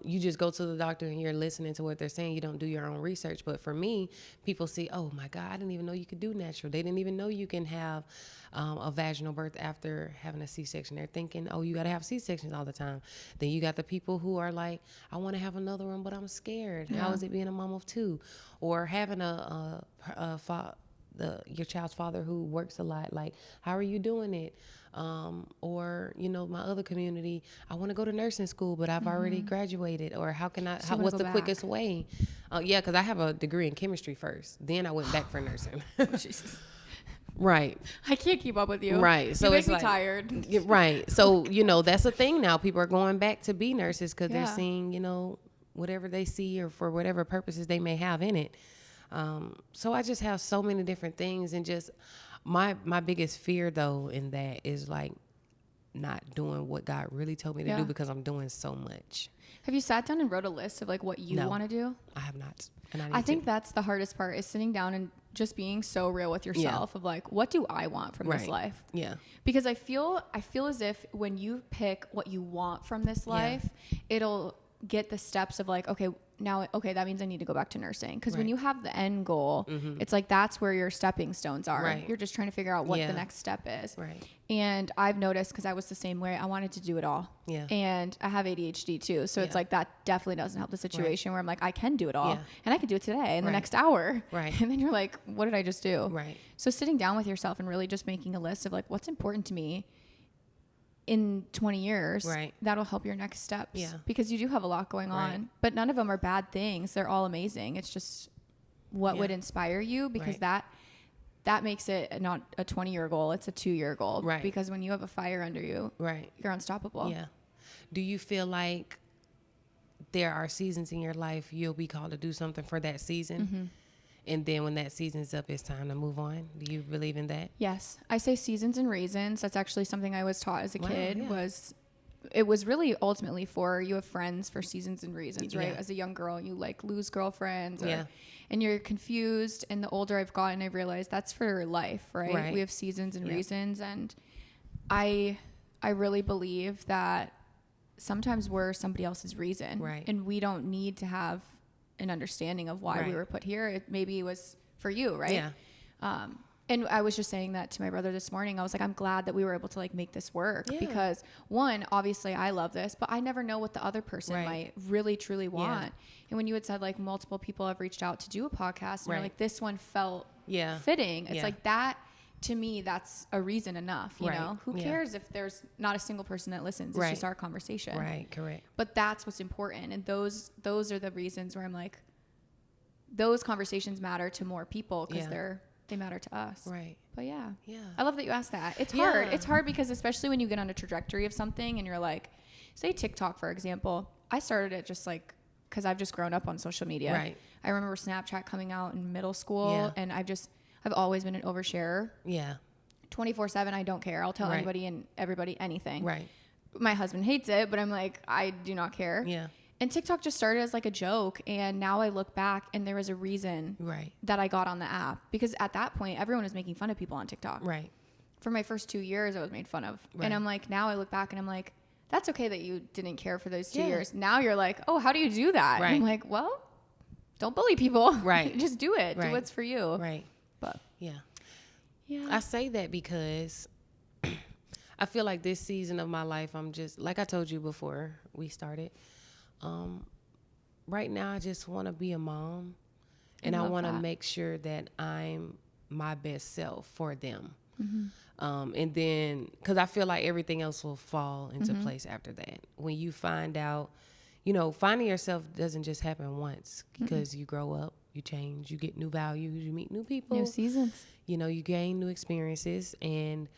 you just go to the doctor and you're listening to what they're saying. You don't do your own research. But for me, people see, oh my God, I didn't even know you could do natural. They didn't even know you can have a vaginal birth after having a C-section. They're thinking, oh, you got to have C-sections all the time. Then you got the people who are like, I want to have another one, but I'm scared. Yeah. How is it being a mom of two? Or having your child's father who works a lot. Like, how are you doing it? Or, you know, my other community, I want to go to nursing school, but I've already graduated. Or what's the quickest way? Because I have a degree in chemistry first. Then I went back for nursing. Jesus. Right. I can't keep up with you. Right. So you make it's me like, tired. Right. So, you know, that's a thing now. People are going back to be nurses because they're seeing, you know, whatever they see or for whatever purposes they may have in it. So I just have so many different things, and just my biggest fear though in that is like not doing what God really told me to do, because I'm doing so much. Have you sat down and wrote a list of like what you want to do? I have not. And I think that's the hardest part, is sitting down and just being so real with yourself of like, what do I want from this life? Yeah. Because I feel as if when you pick what you want from this life, it'll get the steps of like, okay, that means I need to go back to nursing. Because when you have the end goal, it's like that's where your stepping stones are. Right. You're just trying to figure out what the next step is. Right. And I've noticed, because I was the same way, I wanted to do it all. Yeah. And I have ADHD too. So it's like that definitely doesn't help the situation where I'm like, I can do it all. And I can do it today in the next hour. Right. And then you're like, what did I just do? Right. So sitting down with yourself and really just making a list of like, what's important to me in 20 years, that'll help your next steps. Yeah. Because you do have a lot going on, but none of them are bad things. They're all amazing. It's just what would inspire you, because that makes it not a 20-year goal. It's a 2-year goal. Right. Because when you have a fire under you, you're unstoppable. Yeah. Do you feel like there are seasons in your life you'll be called to do something for that season? And then when that season's up, it's time to move on. Do you believe in that? Yes. I say seasons and reasons. That's actually something I was taught as a kid. It was really ultimately for, you have friends for seasons and reasons, right? As a young girl, you like lose girlfriends and you're confused. And the older I've gotten, I've realized that's for life, right? We have seasons and reasons. And I really believe that sometimes we're somebody else's reason. Right. And we don't need to have an understanding of why we were put here. Maybe it was for you, right? Yeah. And I was just saying that to my brother this morning. I was like, I'm glad that we were able to like make this work, because one, obviously I love this, but I never know what the other person might really truly want. And when you had said like multiple people have reached out to do a podcast, and you're like, this one felt fitting. It's like that. To me, that's a reason enough, you know? Who cares if there's not a single person that listens? It's just our conversation. Right, correct. But that's what's important. And those are the reasons where I'm like, those conversations matter to more people, because they matter to us. Right. But yeah. Yeah. I love that you asked that. It's hard. It's hard because especially when you get on a trajectory of something and you're like, say TikTok, for example. I started it just like, because I've just grown up on social media. Right. I remember Snapchat coming out in middle school, and I've always been an oversharer. Yeah. 24/7, I don't care. I'll tell anybody and everybody anything. Right. My husband hates it, but I'm like, I do not care. Yeah. And TikTok just started as like a joke, and now I look back and there was a reason that I got on the app, because at that point everyone was making fun of people on TikTok. Right. For my first 2 years, I was made fun of, and I'm like, now I look back and I'm like, that's okay that you didn't care for those 2 years. Now you're like, oh, how do you do that? Right. And I'm like, well, don't bully people. Right. Just do it. Right. Do what's for you. Right. But yeah. Yeah. I say that because I feel like this season of my life, I'm just, like I told you before we started, right now I just want to be a mom, and I want to make sure that I'm my best self for them. And then, because I feel like everything else will fall into place after that. When you find out, you know, finding yourself doesn't just happen once, because you grow up, you change, you get new values, you meet new people. New seasons. You know, you gain new experiences. And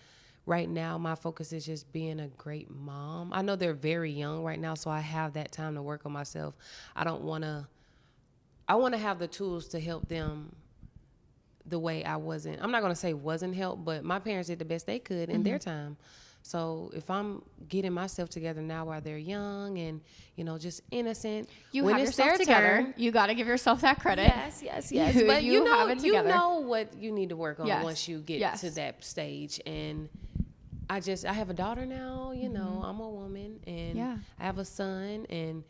right now, my focus is just being a great mom. I know they're very young right now, so I have that time to work on myself. I want to have the tools to help them the way I'm not going to say wasn't helped, but my parents did the best they could in their time. So if I'm getting myself together now while they're young and, you know, just innocent. You have yourself together. You got to give yourself that credit. Yes. But you know what you need to work on once you get to that stage. And I have a daughter now, you know, I'm a woman, and I have a son, and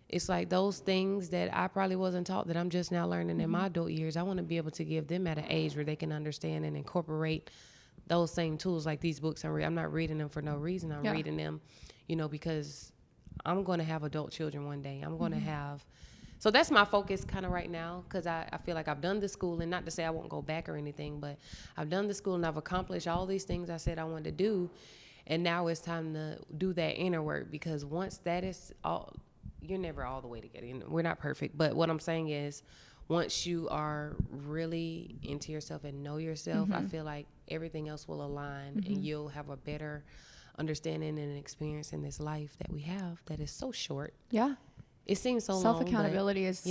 it's like those things that I probably wasn't taught that I'm just now learning in my adult years. I want to be able to give them at an age where they can understand and incorporate those same tools, like these books I'm not reading them for no reason. I'm reading them, you know, because I'm going to have adult children one day. I'm going to have, so that's my focus kind of right now, because I feel like I've done the schooling, not to say I won't go back or anything, but I've done the school and I've accomplished all these things I said I wanted to do. And now it's time to do that inner work, because once that is all, you're never all the way together. We're not perfect, but what I'm saying is, once you are really into yourself and know yourself, I feel like everything else will align, and you'll have a better understanding and experience in this life that we have that is so short. Yeah. It seems so long. Self-accountability is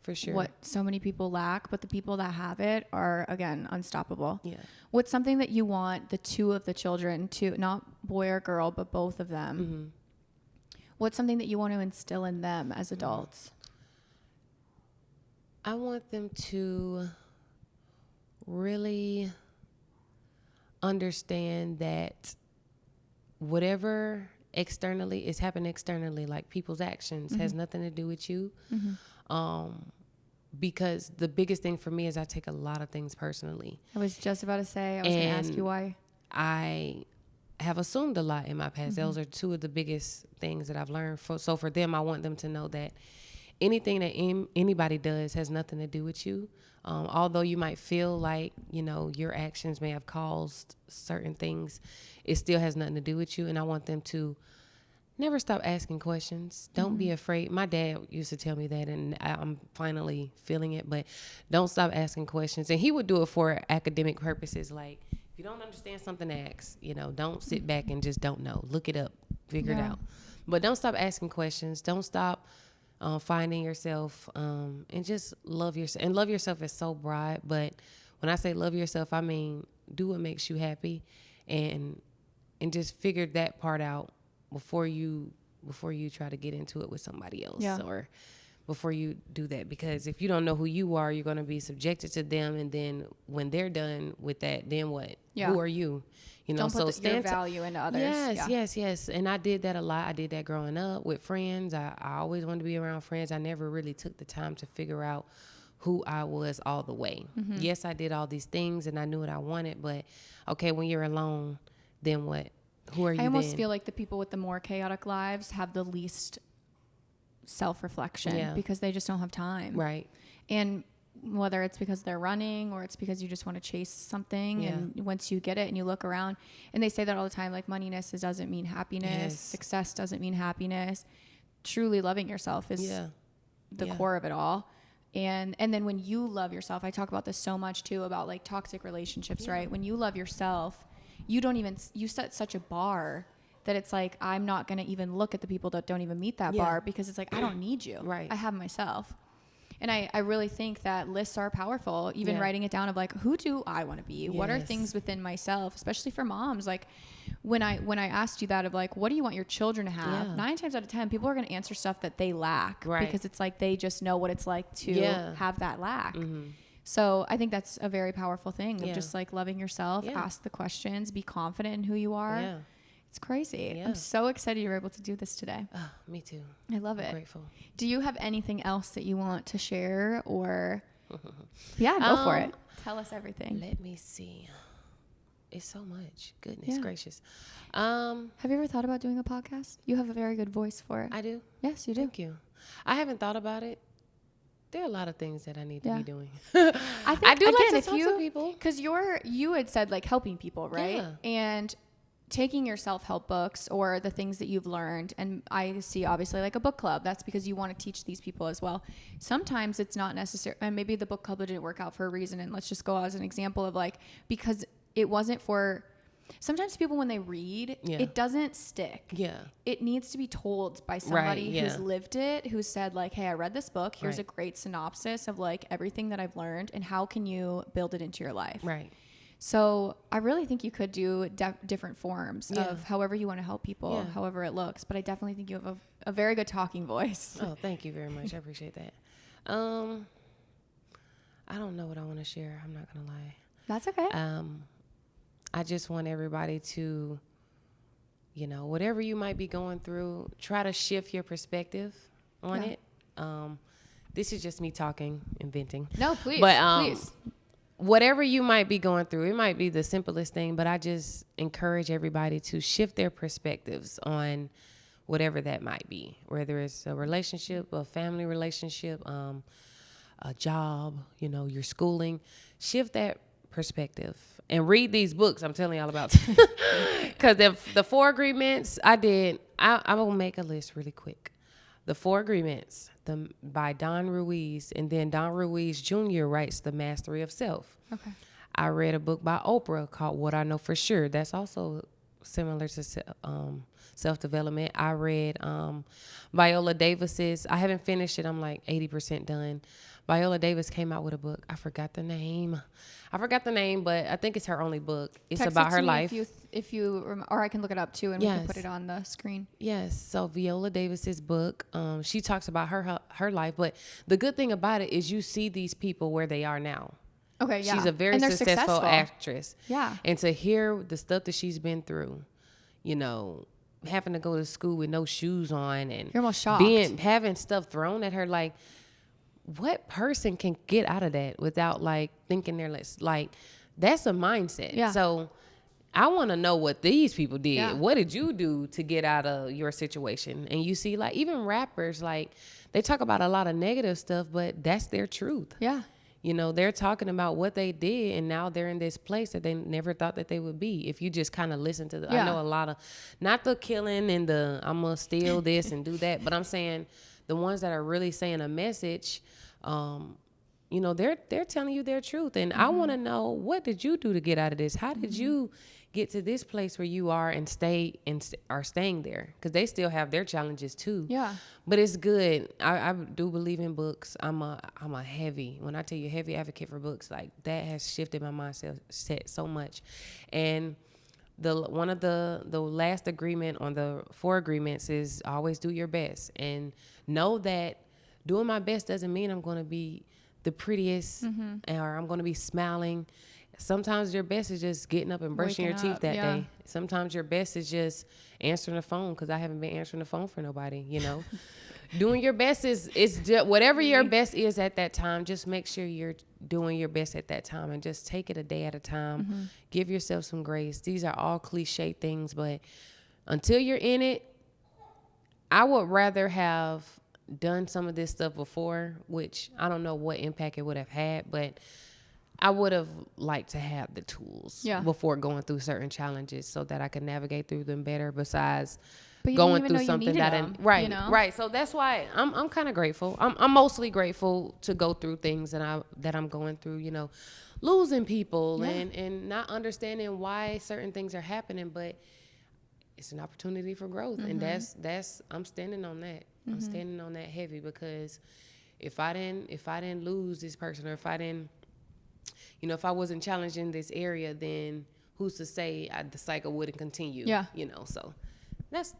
for sure what so many people lack, but the people that have it are, again, unstoppable. Yeah. What's something that you want the two of the children to, not boy or girl, but both of them, what's something that you want to instill in them as adults? I want them to really understand that whatever externally is happening externally, like people's actions, has nothing to do with you. Because the biggest thing for me is I take a lot of things personally. I was just about to say, I was going to ask you why. I have assumed a lot in my past. Those are two of the biggest things that I've learned. So for them, I want them to know that anything that anybody does has nothing to do with you. Although you might feel like, you know, your actions may have caused certain things, it still has nothing to do with you. And I want them to never stop asking questions. Don't be afraid. My dad used to tell me that, and I'm finally feeling it, but don't stop asking questions. And he would do it for academic purposes. Like, if you don't understand something, ask. You know, don't sit back and just don't know. Look it up. Figure it out. But don't stop asking questions. Don't stop finding yourself, and just love yourself. And love yourself is so broad, but when I say love yourself, I mean do what makes you happy, and just figure that part out before you try to get into it with somebody else, or before you do that. Because if you don't know who you are, you're going to be subjected to them, and then when they're done with that, then what? Who are you? You know, don't put your value into others. Yes. And I did that a lot. I did that growing up with friends. I always wanted to be around friends. I never really took the time to figure out who I was all the way. Yes, I did all these things and I knew what I wanted, but okay, when you're alone, then what? Who are you? I almost feel like the people with the more chaotic lives have the least self-reflection because they just don't have time. Right. And whether it's because they're running or it's because you just want to chase something, and once you get it and you look around, and they say that all the time, like moneyness doesn't mean happiness, success doesn't mean happiness. Truly loving yourself is the core of it all. And then when you love yourself, I talk about this so much too, about like toxic relationships, right? When you love yourself, you set such a bar that it's like, I'm not going to even look at the people that don't even meet that bar, because it's like, I don't need you. Right. I have myself. And I really think that lists are powerful, even writing it down of like, who do I want to be? Yes. What are things within myself, especially for moms? Like when I asked you that of like, what do you want your children to have? 9 times out of 10, people are going to answer stuff that they lack, because it's like, they just know what it's like to have that lack. Mm-hmm. So I think that's a very powerful thing of just like loving yourself, ask the questions, be confident in who you are. Yeah. It's crazy. Yeah. I'm so excited you were able to do this today. Oh, me too. I love it. I'm grateful. Do you have anything else that you want to share, or? Yeah, go for it. Tell us everything. Let me see. It's so much. Goodness gracious. Have you ever thought about doing a podcast? You have a very good voice for it. I do. Yes, you do. Thank you. I haven't thought about it. There are a lot of things that I need to be doing. I think, I do again, like to talk to people. Because you had said like helping people, right? Yeah. And taking your self-help books or the things that you've learned, and I see obviously like a book club, that's because you want to teach these people as well. Sometimes it's not necessary, and maybe the book club didn't work out for a reason, and let's just go as an example of like, because it wasn't for, sometimes people when they read, it doesn't stick. Yeah. It needs to be told by somebody who's lived it, who said like, hey, I read this book, here's a great synopsis of like everything that I've learned, and how can you build it into your life? Right. So I really think you could do different forms of however you want to help people, however it looks. But I definitely think you have a very good talking voice. Oh, thank you very much. I appreciate that. I don't know what I want to share. I'm not going to lie. That's okay. I just want everybody to, whatever you might be going through, try to shift your perspective on it. This is just me talking and venting. No, please. But, please. Whatever you might be going through, it might be the simplest thing, but I just encourage everybody to shift their perspectives on whatever that might be, whether it's a relationship, a family relationship, a job, your schooling. Shift that perspective and read these books I'm telling y'all about. Because the 4 agreements I will make a list really quick. The 4 Agreements by Don Ruiz, and then Don Ruiz Jr. writes The Mastery of Self. Okay. I read a book by Oprah called What I Know for Sure. That's also similar to self-development. I read Viola Davis's. I haven't finished it. I'm like 80% done. Viola Davis came out with a book. I forgot the name, but I think it's her only book. It's Text about it to her me life. Or I can look it up too, and we can put it on the screen. Yes. So Viola Davis's book, she talks about her life, but the good thing about it is you see these people where they are now. Okay. Yeah. She's a very successful actress. Yeah. And to hear the stuff that she's been through, having to go to school with no shoes on, and you're almost shocked. Having stuff thrown at her, like, what person can get out of that without like thinking they're less? Like, that's a mindset. Yeah. So I want to know what these people did. Yeah. What did you do to get out of your situation? And you see, like, even rappers, like, they talk about a lot of negative stuff, but that's their truth. Yeah. They're talking about what they did, and now they're in this place that they never thought that they would be. If you just kind of listen to I know a lot of, not the killing and the I'm going to steal this and do that, but I'm saying the ones that are really saying a message, they're telling you their truth. And I want to know, what did you do to get out of this? How did you get to this place where you are and are staying there? Because they still have their challenges too. Yeah. But it's good. I do believe in books. I'm a heavy, when I tell you heavy advocate for books, like that has shifted my mindset so much. And one of the last agreement on the 4 agreements is always do your best, and know that doing my best doesn't mean I'm going to be the prettiest or I'm going to be smiling. Sometimes your best is just getting up and brushing your teeth that day. Sometimes your best is just answering the phone, because I haven't been answering the phone for nobody, Doing your best is just whatever your best is at that time. Just make sure you're doing your best at that time, and just take it a day at a time. Give yourself some grace. These are all cliche things, but until you're in it, I would rather have done some of this stuff before, which I don't know what impact it would have had, but I would have liked to have the tools before going through certain challenges so that I could navigate through them better. Besides, going through something that them, right, you know? right. So that's why I'm kind of grateful. I'm mostly grateful to go through things that I'm going through, you know, losing people and not understanding why certain things are happening, but it's an opportunity for growth. And that's I'm standing on that. I'm standing on that heavy, because if I didn't lose this person, or if I didn't, you know, if I wasn't challenged in this area, then who's to say the cycle wouldn't continue? Yeah. You know, so that's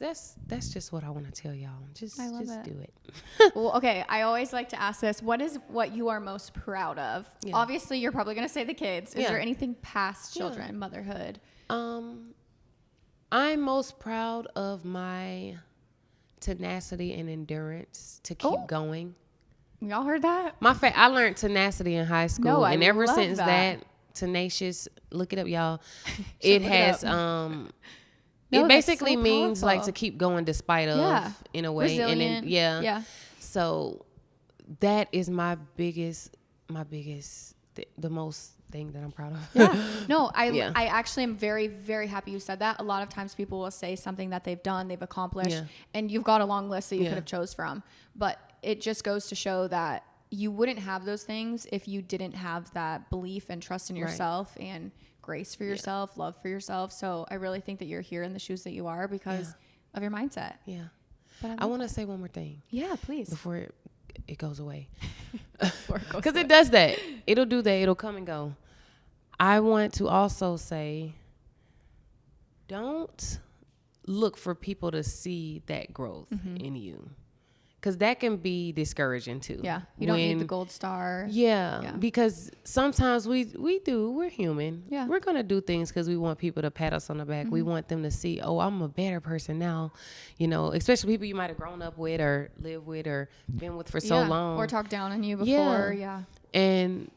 just what I want to tell y'all. Just do it. Well, okay. I always like to ask this. What is what you are most proud of? Yeah. Obviously, you're probably going to say the kids. Is Yeah. there anything past children, motherhood? I'm most proud of my tenacity and endurance to keep going. Y'all heard that? I learned tenacity in high school, No, and ever love since that, tenacious. Look it up, y'all. It has it basically means like to keep going despite of, in a way. Resilient. And then yeah. So that is my biggest the most thing that I'm proud of. Yeah. No, I actually am very, very happy you said that. A lot of times people will say something that they've done, they've accomplished, and you've got a long list that you could have chose from. But it just goes to show that you wouldn't have those things if you didn't have that belief and trust in yourself and grace for yourself, love for yourself. So I really think that you're here in the shoes that you are because of your mindset. Yeah. But I want to say one more thing. Yeah, please. Before it goes away. Because it does that. It'll do that. It'll come and go. I want to also say, don't look for people to see that growth in you. Because that can be discouraging too. Yeah. You don't need the gold star. Yeah. Because sometimes we're human. Yeah. We're going to do things because we want people to pat us on the back. We want them to see, oh, I'm a better person now. You know, especially people you might have grown up with or lived with or been with for so long. Or talked down on you before. Yeah. And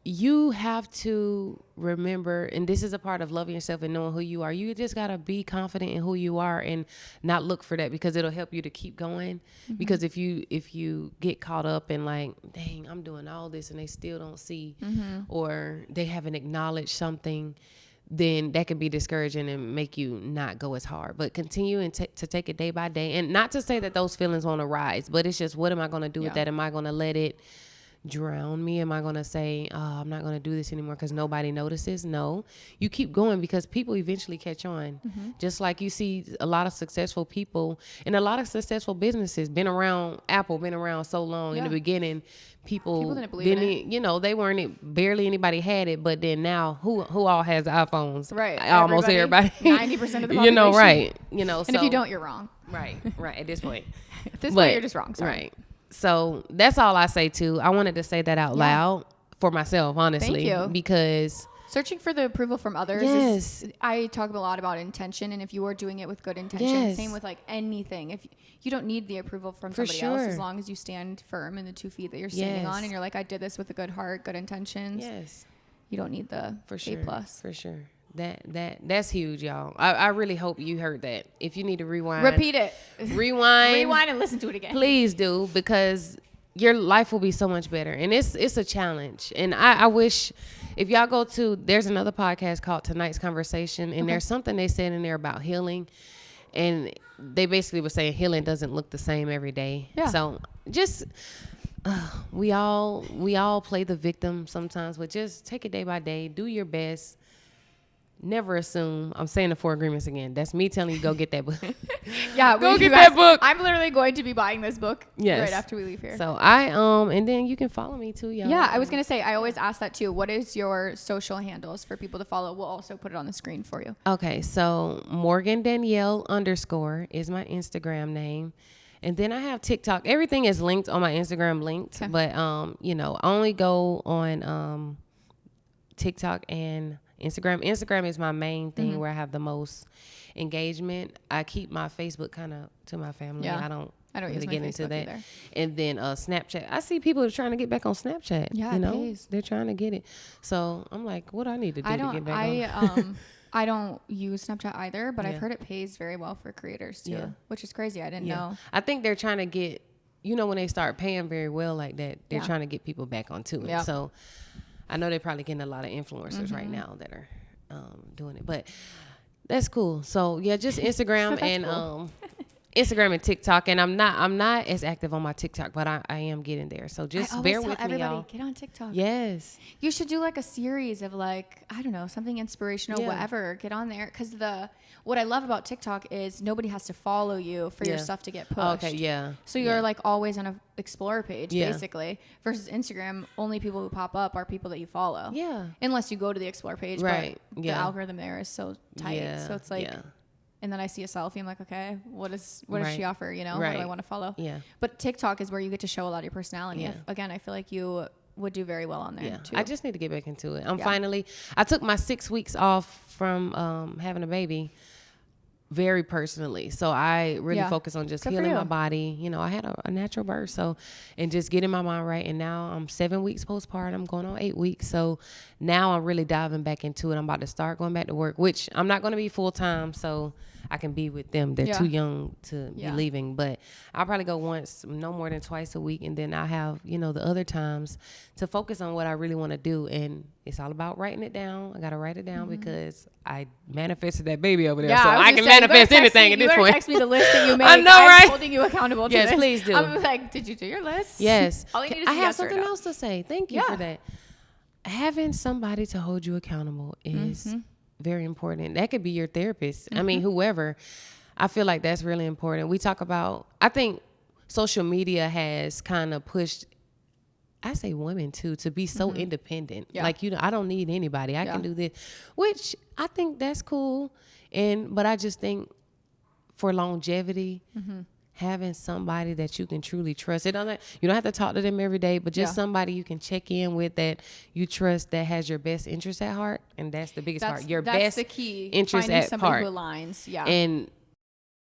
you have to remember, and this is a part of loving yourself and knowing who you are. You just got to be confident in who you are and not look for that, because it'll help you to keep going. Because if you get caught up in like, dang, I'm doing all this and they still don't see, or they haven't acknowledged something, then that can be discouraging and make you not go as hard. But continue and to take it day by day. And not to say that those feelings won't arise, but it's just, what am I going to do with that? Am I going to let it drown me? Am I going to say, oh, I'm not going to do this anymore because nobody notices? No, you keep going, because people eventually catch on. Just like you see a lot of successful people and a lot of successful businesses been around. Apple been around so long. In the beginning, people didn't believe in it. You know, they weren't, barely anybody had it, but then now who all has iPhones? Right. Almost everybody. 90% of the population. You know, right. You know, and so, if you don't, you're wrong. Right. At this point. At this point, you're just wrong. Sorry. Right. So that's all I say too. I wanted to say that out loud for myself, honestly. Thank you. Because searching for the approval from others I talk a lot about intention, and if you are doing it with good intention, same with like anything. If you don't need the approval from somebody else, as long as you stand firm in the 2 feet that you're standing on, and you're like, I did this with a good heart, good intentions. You don't need the A+. For sure. That's huge, y'all. I really hope you heard that. If you need to rewind, repeat it. Rewind and listen to it again. Please do, because your life will be so much better. And it's a challenge. And I wish, if y'all go to, there's another podcast called Tonight's Conversation, and there's something they said in there about healing. And they basically were saying healing doesn't look the same every day. Yeah. So just we all play the victim sometimes, but just take it day by day. Do your best. Never assume. I'm saying the 4 agreements again. That's me telling you, go get that book. Go get that book. I'm literally going to be buying this book right after we leave here. So and then you can follow me too, y'all. Yeah, I was gonna say, I always ask that too. What is your social handles for people to follow? We'll also put it on the screen for you. Okay, so Morgan Danielle _ is my Instagram name. And then I have TikTok. Everything is linked on my Instagram but I only go on TikTok and Instagram. Instagram is my main thing where I have the most engagement. I keep my Facebook kind of to my family. I don't really get into that either. And then Snapchat. I see people trying to get back on Snapchat. Yeah, they're trying to get it. So I'm like, what I need to do to get back on? I don't use Snapchat either, but I've heard it pays very well for creators too, which is crazy. I didn't know. I think they're trying to get, when they start paying very well like that, they're trying to get people back onto it. So I know they're probably getting a lot of influencers right now that are doing it. But That's cool. So yeah, just Instagram and cool. Instagram and TikTok, and I'm not as active on my TikTok, but I am getting there. So just bear with me, y'all. Get on TikTok. Yes. You should do like a series of like, I don't know, something inspirational, whatever. Get on there. Because what I love about TikTok is nobody has to follow you for your stuff to get pushed. Okay, yeah. So you're like always on a Explorer page, basically. Versus Instagram, only people who pop up are people that you follow. Yeah. Unless you go to the Explore page. Right. But the algorithm there is so tight. So it's like... And then I see a selfie. I'm like, okay, what does she offer? You know, what do I want to follow? Yeah. But TikTok is where you get to show a lot of your personality. Yeah. Again, I feel like you would do very well on there too. I just need to get back into it. I took my 6 weeks off from having a baby very personally. So I really focus on just healing my body. You know, I had a natural birth. So, and just getting my mind right. And now I'm 7 weeks postpartum, going on 8 weeks. So now I'm really diving back into it. I'm about to start going back to work, which I'm not going to be full time. So I can be with them. They're too young to be leaving, but I'll probably go once, no more than twice a week. And then I'll have, you know, the other times to focus on what I really want to do. And it's all about writing it down. I got to write it down because I manifested that baby over there. So I can manifest anything at this point. Text me the list that you made. I know, right? I'm holding you accountable to this. Yes, please do. I'm like, did you do your list? Yes. All you need is I have something else to say. Thank you for that. Having somebody to hold you accountable is very important. That could be your therapist. I mean, whoever. I feel like that's really important. We talk about, I think social media has kind of pushed, I say women too, to be so independent. Like, you know, I don't need anybody. I can do this, which I think that's cool. But I just think for longevity, having somebody that you can truly trust. You don't have to talk to them every day, but just somebody you can check in with that you trust, that has your best interest at heart. And that's the biggest part. That's the key. Interest Finding at somebody heart. who aligns. Yeah. And